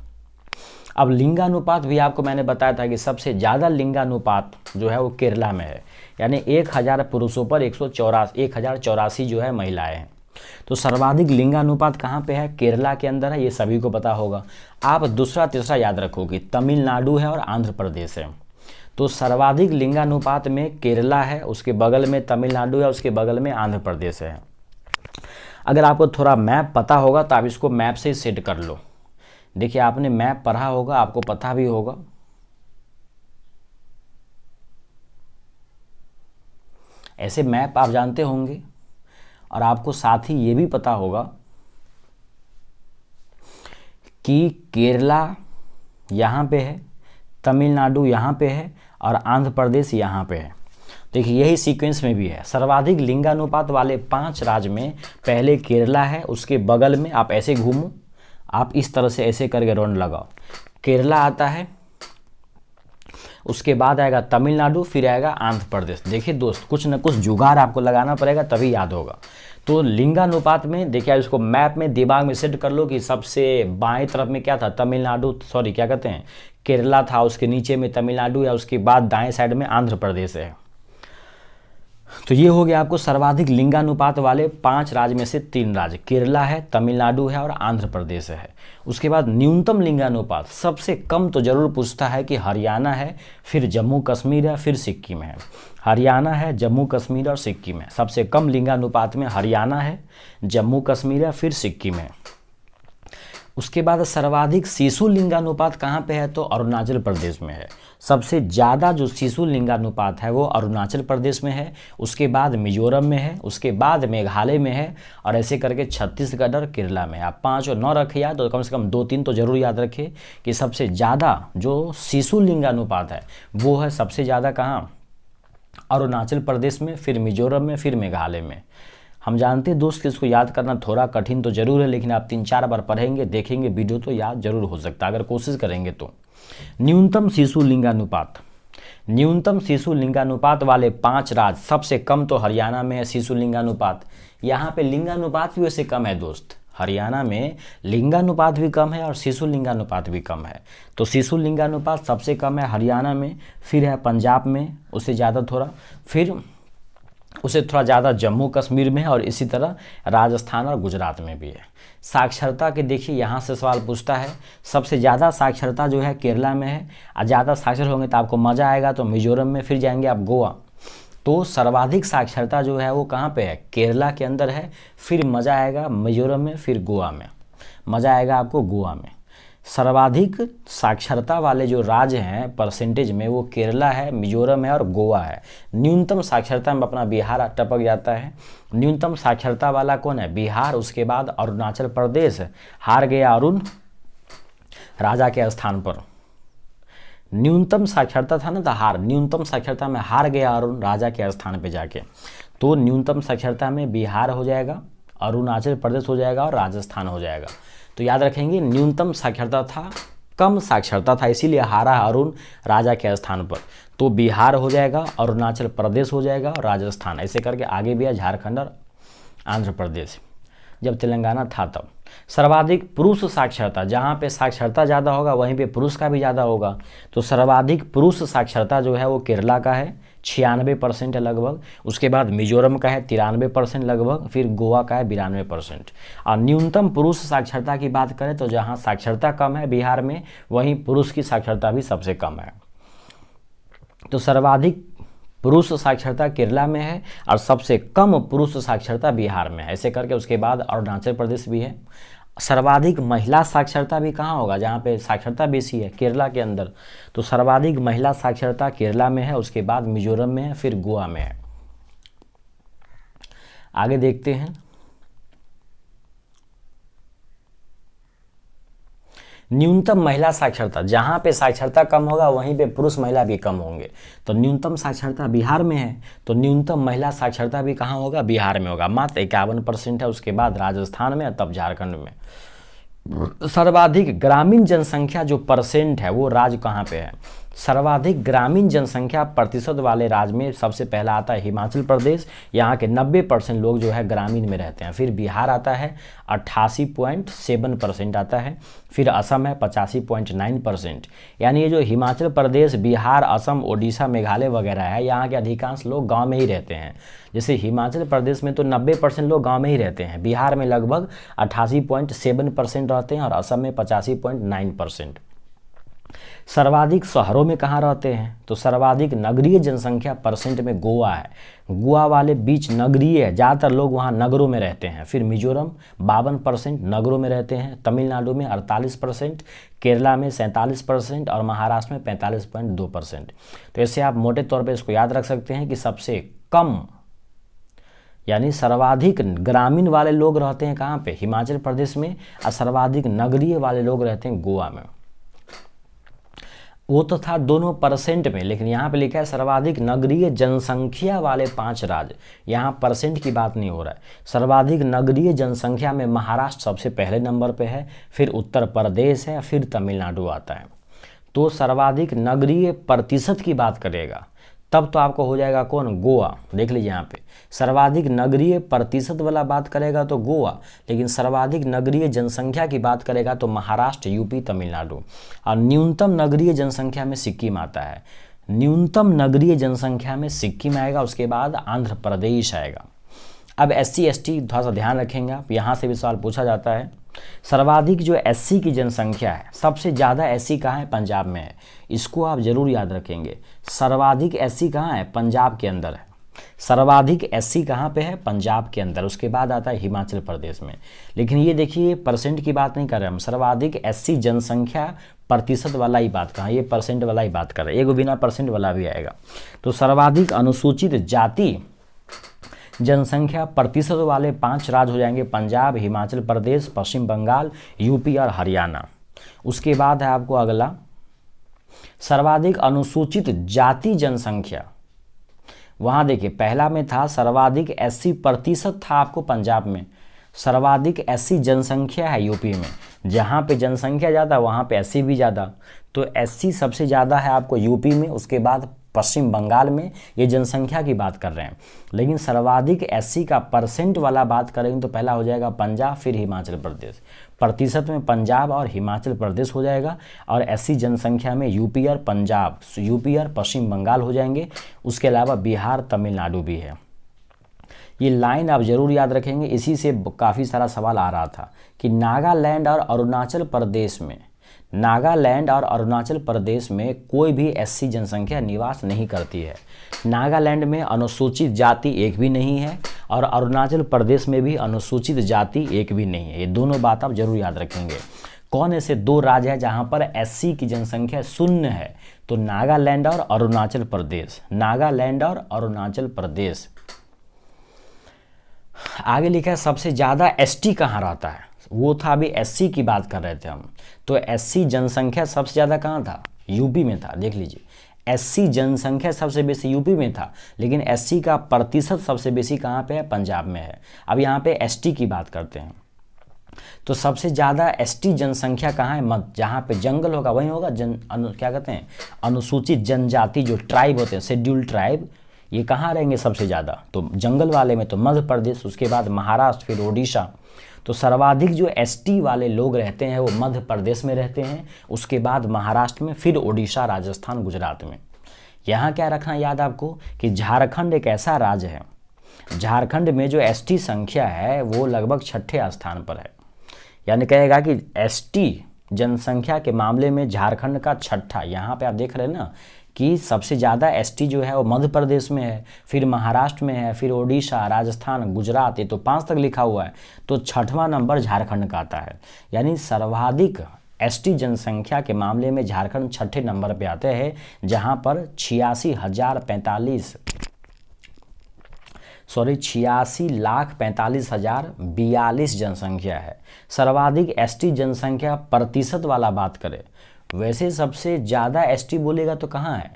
Speaker 1: अब लिंगानुपात भी आपको मैंने बताया था कि सबसे ज़्यादा लिंगानुपात जो है वो केरला में है, यानी 1000 पुरुषों पर 1084 जो है महिलाएं हैं। तो सर्वाधिक लिंगानुपात कहाँ पे है? केरला के अंदर है, ये सभी को पता होगा। आप दूसरा तीसरा याद रखोगे, तमिलनाडु है और आंध्र प्रदेश है। तो सर्वाधिक लिंगानुपात में केरला है, उसके बगल में तमिलनाडु है, उसके बगल में आंध्र प्रदेश है। अगर आपको थोड़ा मैप पता होगा तो आप इसको मैप से सेट कर लो। देखिए आपने मैप पढ़ा होगा, आपको पता भी होगा। ऐसे मैप आप जानते होंगे, और आपको साथ ही ये भी पता होगा कि केरला यहाँ पे है, तमिलनाडु यहाँ पे है और आंध्र प्रदेश यहाँ पे है। देखिए यही सीक्वेंस में भी है। सर्वाधिक लिंगानुपात वाले 5 राज्य में पहले केरला है, उसके बगल में आप ऐसे घूमो, आप इस तरह से ऐसे करके राउंड लगाओ, केरला आता है, उसके बाद आएगा तमिलनाडु, फिर आएगा आंध्र प्रदेश। देखिए दोस्त, कुछ न कुछ जुगाड़ आपको लगाना पड़ेगा तभी याद होगा। तो लिंगानुपात में देखिए, इसको मैप में दिमाग में सेट कर लो कि सबसे बाएं तरफ में क्या था, तमिलनाडु, सॉरी क्या कहते हैं, केरला था, उसके नीचे में तमिलनाडु है, उसके बाद दाएं साइड में आंध्र प्रदेश है। तो ये हो गया आपको सर्वाधिक लिंगानुपात वाले 5 राज्य में से 3 राज्य, केरला है, तमिलनाडु है और आंध्र प्रदेश है। उसके बाद न्यूनतम लिंगानुपात, सबसे कम तो जरूर पूछता है कि हरियाणा है, फिर जम्मू कश्मीर है, फिर सिक्किम है। हरियाणा है, जम्मू कश्मीर और सिक्किम है। सबसे कम लिंगानुपात में हरियाणा है, जम्मू कश्मीर है, फिर सिक्किम है। उसके बाद सर्वाधिक शिशु लिंगानुपात कहाँ पे है, तो अरुणाचल प्रदेश में है। सबसे ज़्यादा जो शिशु लिंगानुपात है वो अरुणाचल प्रदेश में है, उसके बाद मिजोरम में है, उसके बाद मेघालय में है, और ऐसे करके छत्तीसगढ़ और केरला में है। आप 5 और 9 रखिए याद, तो कम से कम 2-3 तो जरूर याद रखिए कि सबसे ज़्यादा जो शिशु लिंगानुपात है वो है सबसे ज़्यादा कहाँ, अरुणाचल प्रदेश में, फिर मिजोरम में, फिर मेघालय में। हम जानते हैं दोस्त कि इसको याद करना थोड़ा कठिन तो जरूर है, लेकिन आप 3-4 बार पढ़ेंगे, देखेंगे वीडियो तो याद जरूर हो सकता है अगर कोशिश करेंगे तो। न्यूनतम शिशु लिंगानुपात, न्यूनतम शिशु लिंगानुपात वाले 5 राज्य, सबसे कम तो हरियाणा में है शिशु लिंगानुपात। यहाँ पे लिंगानुपात भी वैसे कम है दोस्त, हरियाणा में लिंगानुपात भी कम है और शिशु लिंगानुपात भी कम है। तो शिशु लिंगानुपात सबसे कम है हरियाणा में, फिर है पंजाब में उससे ज़्यादा थोड़ा, फिर उसे थोड़ा ज़्यादा जम्मू कश्मीर में है, और इसी तरह राजस्थान और गुजरात में भी है। साक्षरता के देखिए यहाँ से सवाल पूछता है, सबसे ज़्यादा साक्षरता जो है केरला में है, और ज़्यादा साक्षर होंगे तो आपको मज़ा आएगा तो मिजोरम में, फिर जाएंगे आप गोवा। तो सर्वाधिक साक्षरता जो है वो कहाँ पे है, केरला के अंदर है, फिर मज़ा आएगा मिजोरम में, फिर गोवा में, मज़ा आएगा आपको गोवा में। सर्वाधिक साक्षरता वाले जो राज्य हैं परसेंटेज में वो केरला है, मिजोरम है और गोवा है। न्यूनतम साक्षरता में अपना बिहार टपक जाता है। न्यूनतम साक्षरता वाला कौन है, बिहार, उसके बाद अरुणाचल प्रदेश, हार गया अरुण राजा के स्थान पर। न्यूनतम साक्षरता था ना तो हार, न्यूनतम साक्षरता में हार गया अरुण राजा के स्थान पे जाके। तो न्यूनतम साक्षरता में बिहार हो जाएगा, अरुणाचल प्रदेश हो जाएगा और राजस्थान हो जाएगा। तो याद रखेंगे न्यूनतम साक्षरता था, कम साक्षरता था, इसीलिए हारा अरुण राजा के स्थान पर। तो बिहार हो जाएगा, अरुणाचल प्रदेश हो जाएगा और राजस्थान, ऐसे करके आगे भी है झारखंड और आंध्र प्रदेश जब तेलंगाना था तब। सर्वाधिक पुरुष साक्षरता, जहाँ पे साक्षरता ज़्यादा होगा वहीं पे पुरुष का भी ज़्यादा होगा। तो सर्वाधिक पुरुष साक्षरता जो है वो केरला का है, 96% है लगभग। उसके बाद मिजोरम का है 93% लगभग, फिर गोवा का है 92%। और न्यूनतम पुरुष साक्षरता की बात करें तो जहाँ साक्षरता कम है बिहार में, वहीं पुरुष की साक्षरता भी सबसे कम है। तो सर्वाधिक पुरुष साक्षरता केरला में है और सबसे कम पुरुष साक्षरता बिहार में है, ऐसे करके उसके बाद अरुणाचल प्रदेश भी है। सर्वाधिक महिला साक्षरता भी कहाँ होगा, जहाँ पे साक्षरता बेसी है, केरला के अंदर। तो सर्वाधिक महिला साक्षरता केरला में है, उसके बाद मिजोरम में है, फिर गोवा में है। आगे देखते हैं। न्यूनतम महिला साक्षरता, जहाँ पे साक्षरता कम होगा वहीं पे पुरुष महिला भी कम होंगे। तो न्यूनतम साक्षरता बिहार में है, तो न्यूनतम महिला साक्षरता भी कहाँ होगा, बिहार में होगा, मात्र 51% है। उसके बाद राजस्थान में, तब झारखंड में। सर्वाधिक ग्रामीण जनसंख्या जो परसेंट है वो राज्य कहाँ पे है, सर्वाधिक ग्रामीण जनसंख्या प्रतिशत वाले राज्य में सबसे पहला आता है हिमाचल प्रदेश, यहाँ के 90% लोग जो है ग्रामीण में रहते हैं। फिर बिहार आता है 88.7% आता है, फिर असम है 85.9%। यानी ये जो हिमाचल प्रदेश, बिहार, असम, ओडिशा, मेघालय वगैरह है, यहाँ के अधिकांश लोग गांव में ही रहते हैं। जैसे हिमाचल प्रदेश में तो 90% लोग गांव में ही रहते हैं, बिहार में लगभग 88.7% रहते हैं और असम में 85.9%। सर्वाधिक शहरों में कहाँ रहते हैं, तो सर्वाधिक नगरीय जनसंख्या परसेंट में गोवा है। गोवा वाले बीच नगरीय है, ज़्यादातर लोग वहाँ नगरों में रहते हैं। फिर मिजोरम 52% नगरों में रहते हैं, तमिलनाडु में 48%, केरला में 47% और महाराष्ट्र में 45.2%। तो ऐसे आप मोटे तौर पर इसको याद रख सकते हैं कि सबसे कम यानी सर्वाधिक ग्रामीण वाले लोग रहते हैं कहाँ पे, हिमाचल प्रदेश में, और सर्वाधिक नगरीय वाले लोग रहते हैं गोवा में। वो तो था दोनों परसेंट में, लेकिन यहाँ पे लिखा है सर्वाधिक नगरीय जनसंख्या वाले 5 राज्य, यहाँ परसेंट की बात नहीं हो रहा है। सर्वाधिक नगरीय जनसंख्या में महाराष्ट्र सबसे पहले नंबर पे है, फिर उत्तर प्रदेश है, फिर तमिलनाडु आता है। तो सर्वाधिक नगरीय प्रतिशत की बात करेगा तब तो आपको हो जाएगा कौन, गोवा। देख लीजिए यहाँ पे सर्वाधिक नगरीय प्रतिशत वाला बात करेगा तो गोवा, लेकिन सर्वाधिक नगरीय जनसंख्या की बात करेगा तो महाराष्ट्र, यूपी, तमिलनाडु। और न्यूनतम नगरीय जनसंख्या में सिक्किम आता है। न्यूनतम नगरीय जनसंख्या में सिक्किम आएगा, उसके बाद आंध्र प्रदेश आएगा। अब SC ST थोड़ा सा ध्यान रखेंगे आप, यहाँ से भी सवाल पूछा जाता है। सर्वाधिक जो SC की जनसंख्या है, सबसे ज़्यादा SC कहाँ है, पंजाब में है। इसको आप जरूर याद रखेंगे। सर्वाधिक SC कहाँ है, पंजाब के अंदर है। सर्वाधिक SC कहाँ पे है, पंजाब के अंदर। उसके बाद आता है हिमाचल प्रदेश में। लेकिन ये देखिए परसेंट की बात नहीं कर रहे हम, सर्वाधिक SC जनसंख्या प्रतिशत वाला ही बात कहाँ, ये परसेंट वाला ही बात कर रहे हैं। एगो बिना परसेंट वाला भी आएगा। तो सर्वाधिक अनुसूचित जाति जनसंख्या प्रतिशत वाले 5 राज्य हो जाएंगे, पंजाब, हिमाचल प्रदेश, पश्चिम बंगाल, यूपी और हरियाणा। उसके बाद है आपको अगला सर्वाधिक अनुसूचित जाति जनसंख्या। वहाँ देखिए पहला में था सर्वाधिक SC प्रतिशत था आपको पंजाब में, सर्वाधिक SC जनसंख्या है यूपी में। जहाँ पे जनसंख्या ज़्यादा वहाँ पे SC भी ज़्यादा, तो SC सबसे ज़्यादा है आपको यूपी में, उसके बाद पश्चिम बंगाल में। ये जनसंख्या की बात कर रहे हैं। लेकिन सर्वाधिक SC का परसेंट वाला बात करेंगे तो पहला हो जाएगा पंजाब, फिर हिमाचल प्रदेश। प्रतिशत में पंजाब और हिमाचल प्रदेश हो जाएगा, और SC जनसंख्या में यूपी और पंजाब, यूपी और पश्चिम बंगाल हो जाएंगे। उसके अलावा बिहार, तमिलनाडु भी है। ये लाइन आप जरूर याद रखेंगे। इसी से काफ़ी सारा सवाल आ रहा था कि नागालैंड और अरुणाचल प्रदेश में, नागालैंड और अरुणाचल प्रदेश में कोई भी SC जनसंख्या निवास नहीं करती है। नागालैंड में अनुसूचित जाति एक भी नहीं है, और अरुणाचल प्रदेश में भी अनुसूचित जाति एक भी नहीं है। ये दोनों बात आप जरूर याद रखेंगे। कौन ऐसे 2 राज्य हैं जहां पर SC की जनसंख्या शून्य है, तो नागालैंड और अरुणाचल प्रदेश। नागालैंड और अरुणाचल प्रदेश। आगे लिखा है सबसे ज़्यादा ST कहाँ रहता है, वो था अभी SC की बात कर रहे थे हम। तो SC जनसंख्या सबसे ज़्यादा कहाँ था, यूपी में था। देख लीजिए SC जनसंख्या सबसे बेसी यूपी में था, लेकिन SC का प्रतिशत सबसे बेसी कहाँ पे है, पंजाब में है। अब यहाँ पे ST की बात करते हैं। तो सबसे ज़्यादा ST जनसंख्या कहाँ है, मध्य, जहाँ पे जंगल होगा वहीं होगा क्या कहते हैं, अनुसूचित जनजाति जो ट्राइब होते हैं, शेड्यूल्ड ट्राइब, ये कहाँ रहेंगे सबसे ज़्यादा, तो जंगल वाले में तो मध्य प्रदेश, उसके बाद महाराष्ट्र, फिर ओडिशा। तो सर्वाधिक जो ST वाले लोग रहते हैं वो मध्य प्रदेश में रहते हैं, उसके बाद महाराष्ट्र में, फिर ओडिशा, राजस्थान, गुजरात में। यहाँ क्या रखना याद आपको कि झारखंड एक ऐसा राज्य है, झारखंड में जो ST संख्या है वो लगभग 6ठे स्थान पर है। यानी कहेगा कि ST जनसंख्या के मामले में झारखंड का 6ठा। यहाँ पे आप देख रहे हैं ना कि सबसे ज़्यादा ST जो है वो मध्य प्रदेश में है, फिर महाराष्ट्र में है, फिर ओडिशा, राजस्थान, गुजरात, ये तो 5 तक लिखा हुआ है। तो 6वां नंबर झारखंड का आता है। यानी सर्वाधिक ST जनसंख्या के मामले में झारखंड 6ठे नंबर पे आते हैं, जहां पर 86,45,042 जनसंख्या है। सर्वाधिक ST जनसंख्या प्रतिशत वाला बात करें, वैसे सबसे ज़्यादा ST बोलेगा तो कहाँ है,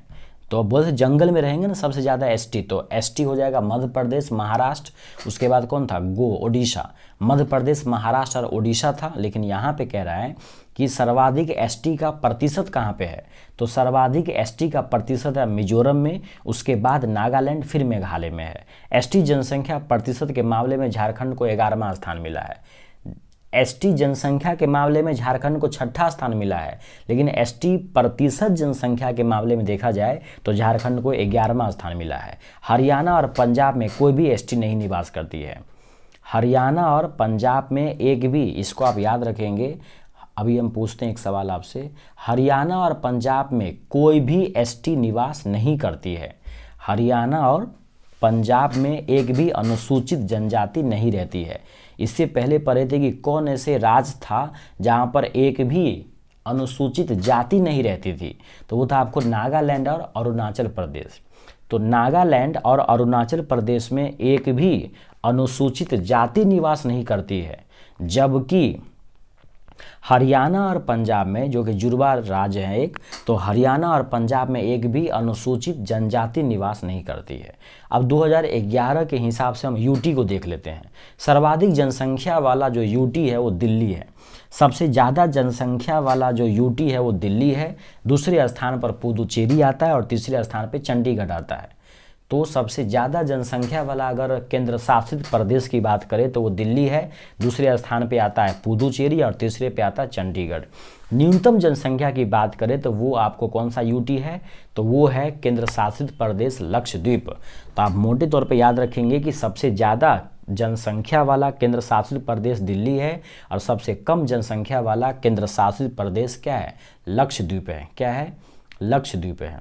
Speaker 1: तो बोलते जंगल में रहेंगे ना सबसे ज़्यादा ST, तो ST हो जाएगा मध्य प्रदेश, महाराष्ट्र, उसके बाद कौन था, ओडिशा। मध्य प्रदेश, महाराष्ट्र और ओडिशा था। लेकिन यहाँ पे कह रहा है कि सर्वाधिक ST का प्रतिशत कहाँ पे है, तो सर्वाधिक ST का प्रतिशत है मिजोरम में, उसके बाद नागालैंड, फिर मेघालय में है। ST जनसंख्या प्रतिशत के मामले में झारखंड को 11वां स्थान मिला है। ST जनसंख्या के मामले में झारखंड को 6ठा स्थान मिला है, लेकिन ST प्रतिशत जनसंख्या के मामले में देखा जाए तो झारखंड को 11वां स्थान मिला है। हरियाणा और पंजाब में कोई भी ST नहीं निवास करती है। हरियाणा और पंजाब में एक भी, इसको आप याद रखेंगे। अभी हम पूछते हैं एक सवाल आपसे, हरियाणा और पंजाब में कोई भी ST निवास नहीं करती है। हरियाणा और पंजाब में एक भी अनुसूचित जनजाति नहीं रहती है। इससे पहले पढ़े थे कि कौन ऐसे राज्य था जहाँ पर एक भी अनुसूचित जाति नहीं रहती थी, तो वो था आपको नागालैंड और अरुणाचल प्रदेश। तो नागालैंड और अरुणाचल प्रदेश में एक भी अनुसूचित जाति निवास नहीं करती है, जबकि हरियाणा और पंजाब में, जो कि जुड़वा राज्य है एक, तो हरियाणा और पंजाब में एक भी अनुसूचित जनजाति निवास नहीं करती है। अब 2011 के हिसाब से हम यूटी को देख लेते हैं। सर्वाधिक जनसंख्या वाला जो यूटी है वो दिल्ली है। सबसे ज़्यादा जनसंख्या वाला जो यूटी है वो दिल्ली है। दूसरे स्थान पर पुदुचेरी आता है और तीसरे स्थान पर चंडीगढ़ आता है। तो सबसे ज़्यादा जनसंख्या वाला अगर केंद्र शासित प्रदेश की बात करें तो वो दिल्ली है। दूसरे स्थान पे आता है पुदुचेरी और तीसरे पे आता है चंडीगढ़। न्यूनतम जनसंख्या की बात करें तो वो आपको कौन सा यूटी है, तो वो है केंद्र शासित प्रदेश लक्षद्वीप। तो आप मोटे तौर पे याद रखेंगे कि सबसे ज़्यादा जनसंख्या वाला केंद्र शासित प्रदेश दिल्ली है और सबसे कम जनसंख्या वाला केंद्र शासित प्रदेश क्या है, लक्षद्वीप है। क्या है, लक्षद्वीप है।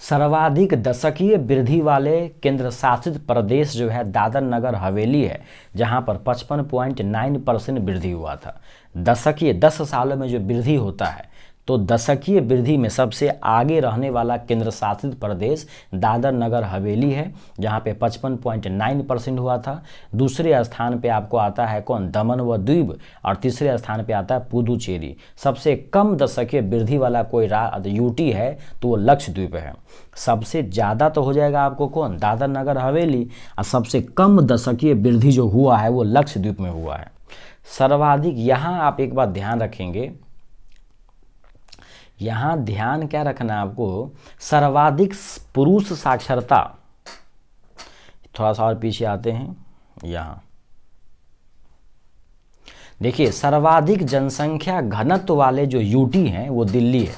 Speaker 1: सर्वाधिक दशकीय वृद्धि वाले केंद्र शासित प्रदेश जो है दादर नगर हवेली है, जहां पर 55.9% वृद्धि हुआ था। दशकीय 10 सालों में जो वृद्धि होता है, तो दशकीय वृद्धि में सबसे आगे रहने वाला केंद्र शासित प्रदेश दादर नगर हवेली है, जहां पे 55.9% हुआ था। दूसरे स्थान पे आपको आता है कौन, दमन व दीव, और तीसरे स्थान पे आता है पुदुचेरी। सबसे कम दशकीय वृद्धि वाला कोई यूटी है तो वो लक्षद्वीप है। सबसे ज़्यादा तो हो जाएगा आपको कौन, दादर नगर हवेली, और सबसे कम दशकीय वृद्धि जो हुआ है वो लक्षद्वीप में हुआ है। सर्वाधिक, यहाँ आप एक बात ध्यान रखेंगे, यहाँ ध्यान क्या रखना है आपको, सर्वाधिक पुरुष साक्षरता। थोड़ा सा और पीछे आते हैं, यहाँ देखिए सर्वाधिक जनसंख्या घनत्व वाले जो यूटी हैं वो दिल्ली है।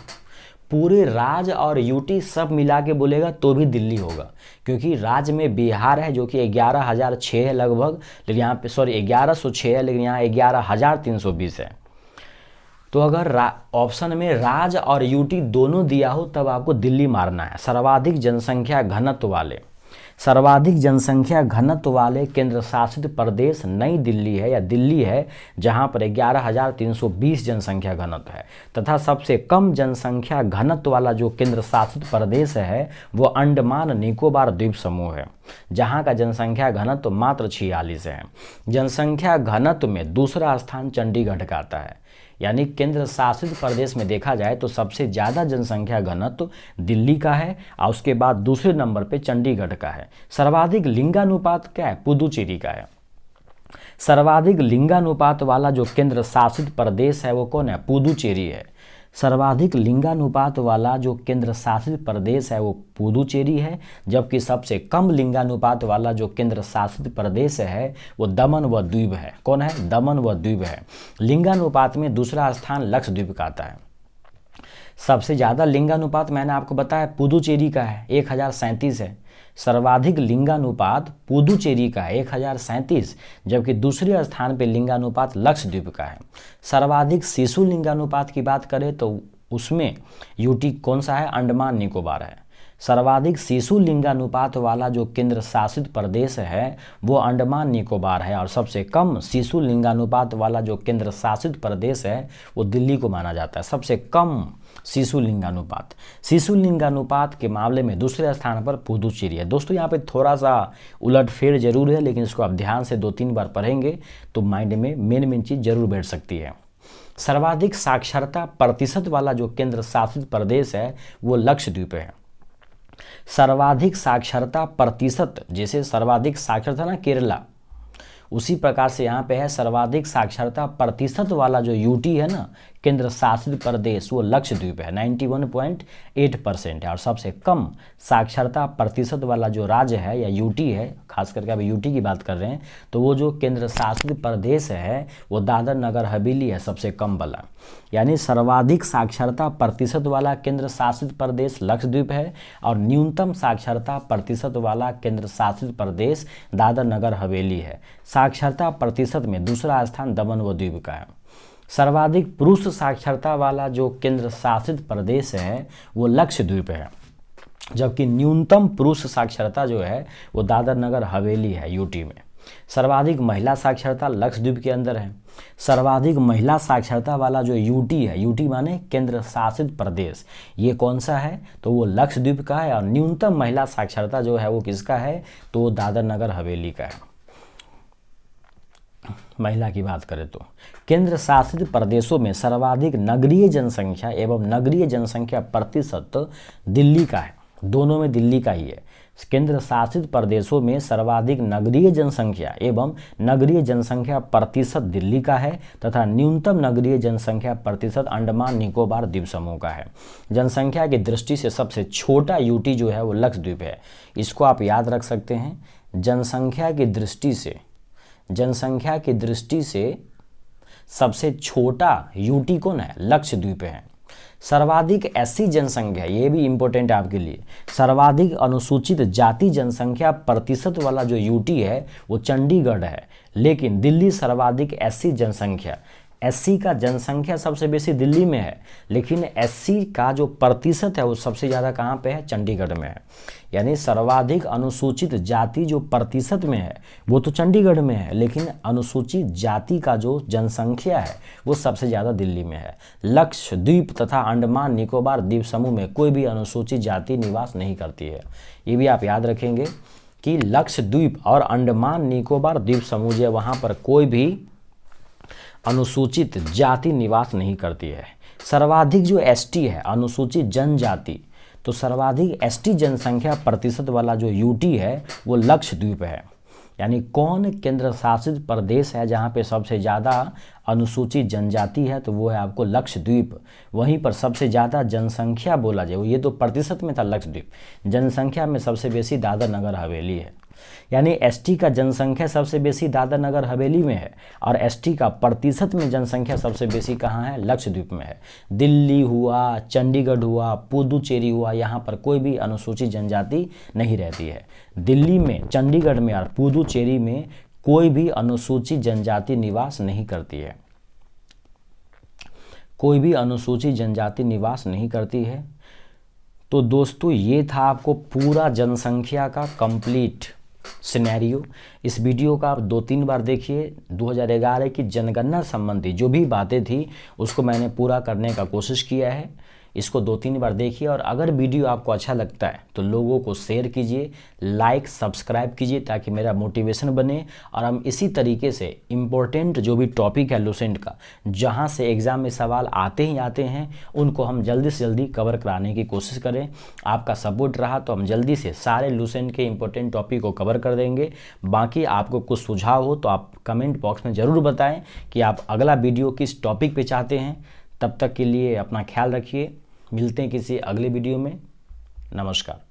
Speaker 1: पूरे राज्य और यूटी सब मिला के बोलेगा तो भी दिल्ली होगा, क्योंकि राज्य में बिहार है जो कि 11,006 है लगभग, लेकिन यहाँ पे 1106 है, लेकिन यहाँ 11,320 है। तो अगर ऑप्शन में राज्य और यूटी दोनों दिया हो तब आपको दिल्ली मारना है। सर्वाधिक जनसंख्या घनत्व वाले, सर्वाधिक जनसंख्या घनत्व वाले केंद्र शासित प्रदेश नई दिल्ली है या दिल्ली है, जहां पर 11,320 जनसंख्या घनत्व है। तथा सबसे कम जनसंख्या घनत्व वाला जो केंद्र शासित प्रदेश है वो अंडमान निकोबार द्वीप समूह है, जहां का जनसंख्या घनत्व मात्र 46 है। जनसंख्या घनत्व में दूसरा स्थान चंडीगढ़ का आता है, यानी केंद्र शासित प्रदेश में देखा जाए तो सबसे ज़्यादा जनसंख्या घनत्व दिल्ली का है और उसके बाद दूसरे नंबर पे चंडीगढ़ का है। सर्वाधिक लिंगानुपात क्या है, पुदुचेरी का है। सर्वाधिक लिंगानुपात वाला जो केंद्र शासित प्रदेश है वो कौन है, पुदुचेरी है। सर्वाधिक लिंगानुपात वाला जो केंद्र शासित प्रदेश है वो पुदुचेरी है, जबकि सबसे कम लिंगानुपात वाला जो केंद्र शासित प्रदेश है वो दमन व दीव है। कौन है, दमन व दीव है। लिंगानुपात में दूसरा स्थान लक्षद्वीप का आता है। सबसे ज़्यादा लिंगानुपात मैंने आपको बताया पुदुचेरी का है, 1037 है। सर्वाधिक लिंगानुपात पुदुचेरी का है 1037, जबकि दूसरे स्थान पे लिंगानुपात लक्षद्वीप का है। सर्वाधिक शिशु लिंगानुपात की बात करें तो उसमें यूटी कौन सा है, अंडमान निकोबार है। सर्वाधिक शिशु लिंगानुपात वाला जो केंद्र शासित प्रदेश है वो अंडमान निकोबार है, और सबसे कम शिशु लिंगानुपात वाला जो केंद्र शासित प्रदेश है वो दिल्ली को माना जाता है। सबसे कम शिशु लिंगानुपात, शिशु लिंगानुपात के मामले में दूसरे स्थान पर पुदुचेरी है। दोस्तों यहाँ पे थोड़ा सा उलटफेर जरूर है, लेकिन इसको आप ध्यान से 2-3 बार पढ़ेंगे तो माइंड में मेन चीज़ जरूर बैठ सकती है। सर्वाधिक साक्षरता प्रतिशत वाला जो केंद्र शासित प्रदेश है वो लक्षद्वीप है। सर्वाधिक साक्षरता प्रतिशत, जैसे सर्वाधिक साक्षरता ना केरला, उसी प्रकार से यहाँ पे है सर्वाधिक साक्षरता प्रतिशत वाला जो यूटी है ना केंद्र शासित प्रदेश वो लक्षद्वीप है, 91.8% है। और सबसे कम साक्षरता प्रतिशत वाला जो राज्य है या यूटी है, खास करके अब यूटी की बात कर रहे हैं, तो वो जो केंद्र शासित प्रदेश है वो दादर नगर हवेली है, सबसे कम वाला। यानी सर्वाधिक साक्षरता प्रतिशत वाला केंद्र शासित प्रदेश लक्षद्वीप है और न्यूनतम साक्षरता प्रतिशत वाला केंद्र शासित प्रदेश दादर नगर हवेली है। साक्षरता प्रतिशत में दूसरा स्थान दमन व दीव का है। सर्वाधिक पुरुष साक्षरता वाला जो केंद्र शासित प्रदेश है वो लक्षद्वीप है, जबकि न्यूनतम पुरुष साक्षरता जो है वो दादर नगर हवेली है, यूटी में। सर्वाधिक महिला साक्षरता लक्षद्वीप के अंदर है। सर्वाधिक महिला साक्षरता वाला जो यूटी है, यूटी माने केंद्र शासित प्रदेश, ये कौन सा है, तो वो लक्षद्वीप का है। और न्यूनतम महिला साक्षरता जो है वो किसका है, तो वो दादर नगर हवेली का है। महिला की बात करें तो केंद्र शासित प्रदेशों में सर्वाधिक नगरीय जनसंख्या एवं नगरीय जनसंख्या प्रतिशत दिल्ली का है। दोनों में दिल्ली का ही है। केंद्र शासित प्रदेशों में सर्वाधिक नगरीय जनसंख्या एवं नगरीय जनसंख्या प्रतिशत दिल्ली का है तथा न्यूनतम नगरीय जनसंख्या प्रतिशत अंडमान निकोबार द्वीप समूह का है। जनसंख्या की दृष्टि से सबसे छोटा यूटी जो है वो लक्षद्वीप है। इसको आप याद रख सकते हैं। जनसंख्या की दृष्टि से सबसे छोटा यूटी कौन है? लक्षद्वीप है। सर्वाधिक एससी जनसंख्या, ये भी इंपॉर्टेंट है आपके लिए, सर्वाधिक अनुसूचित जाति जनसंख्या प्रतिशत वाला जो यूटी है वो चंडीगढ़ है। लेकिन दिल्ली सर्वाधिक एससी जनसंख्या, एससी का जनसंख्या सबसे बेसी दिल्ली में है, लेकिन एससी का जो प्रतिशत है वो सबसे ज़्यादा कहाँ पे है? चंडीगढ़ में है। यानी सर्वाधिक अनुसूचित जाति जो प्रतिशत में है वो तो चंडीगढ़ में है, लेकिन अनुसूचित जाति का जो जनसंख्या है वो सबसे ज़्यादा दिल्ली में है। लक्षद्वीप तथा अंडमान निकोबार द्वीप समूह में कोई भी अनुसूचित जाति निवास नहीं करती है। ये भी आप याद रखेंगे कि लक्षद्वीप और अंडमान निकोबार द्वीप समूह जो वहाँ पर कोई भी अनुसूचित जाति निवास नहीं करती है। सर्वाधिक जो एसटी है, अनुसूचित जनजाति, तो सर्वाधिक एसटी जनसंख्या प्रतिशत वाला जो यूटी है वो लक्षद्वीप है। यानी कौन केंद्र शासित प्रदेश है जहाँ पे सबसे ज़्यादा अनुसूचित जनजाति है? तो वो है आपको लक्षद्वीप। वहीं पर सबसे ज़्यादा जनसंख्या बोला जाए, ये तो प्रतिशत में था लक्षद्वीप, जनसंख्या में सबसे बेसी दादर नगर हवेली है। यानी एसटी का जनसंख्या सबसे बेसी दादर नगर हवेली में है और एसटी का प्रतिशत में जनसंख्या सबसे बेसी कहाँ है? लक्षद्वीप में है। दिल्ली हुआ, चंडीगढ़ हुआ, पुदुचेरी हुआ, यहाँ पर कोई भी अनुसूचित जनजाति नहीं रहती है। दिल्ली में, चंडीगढ़ में और पुदुचेरी में कोई भी अनुसूचित जनजाति निवास नहीं करती है। कोई भी अनुसूचित जनजाति निवास नहीं करती है। तो दोस्तों ये था आपको पूरा जनसंख्या का कंप्लीट सिनेरियो। इस वीडियो का आप 2-3 बार देखिए। 2011 की जनगणना संबंधी जो भी बातें थी उसको मैंने पूरा करने का कोशिश किया है। इसको 2-3 बार देखिए और अगर वीडियो आपको अच्छा लगता है तो लोगों को शेयर कीजिए, लाइक सब्सक्राइब कीजिए ताकि मेरा मोटिवेशन बने और हम इसी तरीके से इम्पोर्टेंट जो भी टॉपिक है लुसेंट का, जहां से एग्ज़ाम में सवाल आते ही आते हैं, उनको हम जल्दी से जल्दी कवर कराने की कोशिश करें। आपका सपोर्ट रहा तो हम जल्दी से सारे लुसेंट के इम्पोर्टेंट टॉपिक को कवर कर देंगे। बाकी आपको कुछ सुझाव हो तो आप कमेंट बॉक्स में ज़रूर बताएं कि आप अगला वीडियो किस टॉपिक पे चाहते हैं। तब तक के लिए अपना ख्याल रखिए। मिलते हैं किसी अगले वीडियो में। नमस्कार।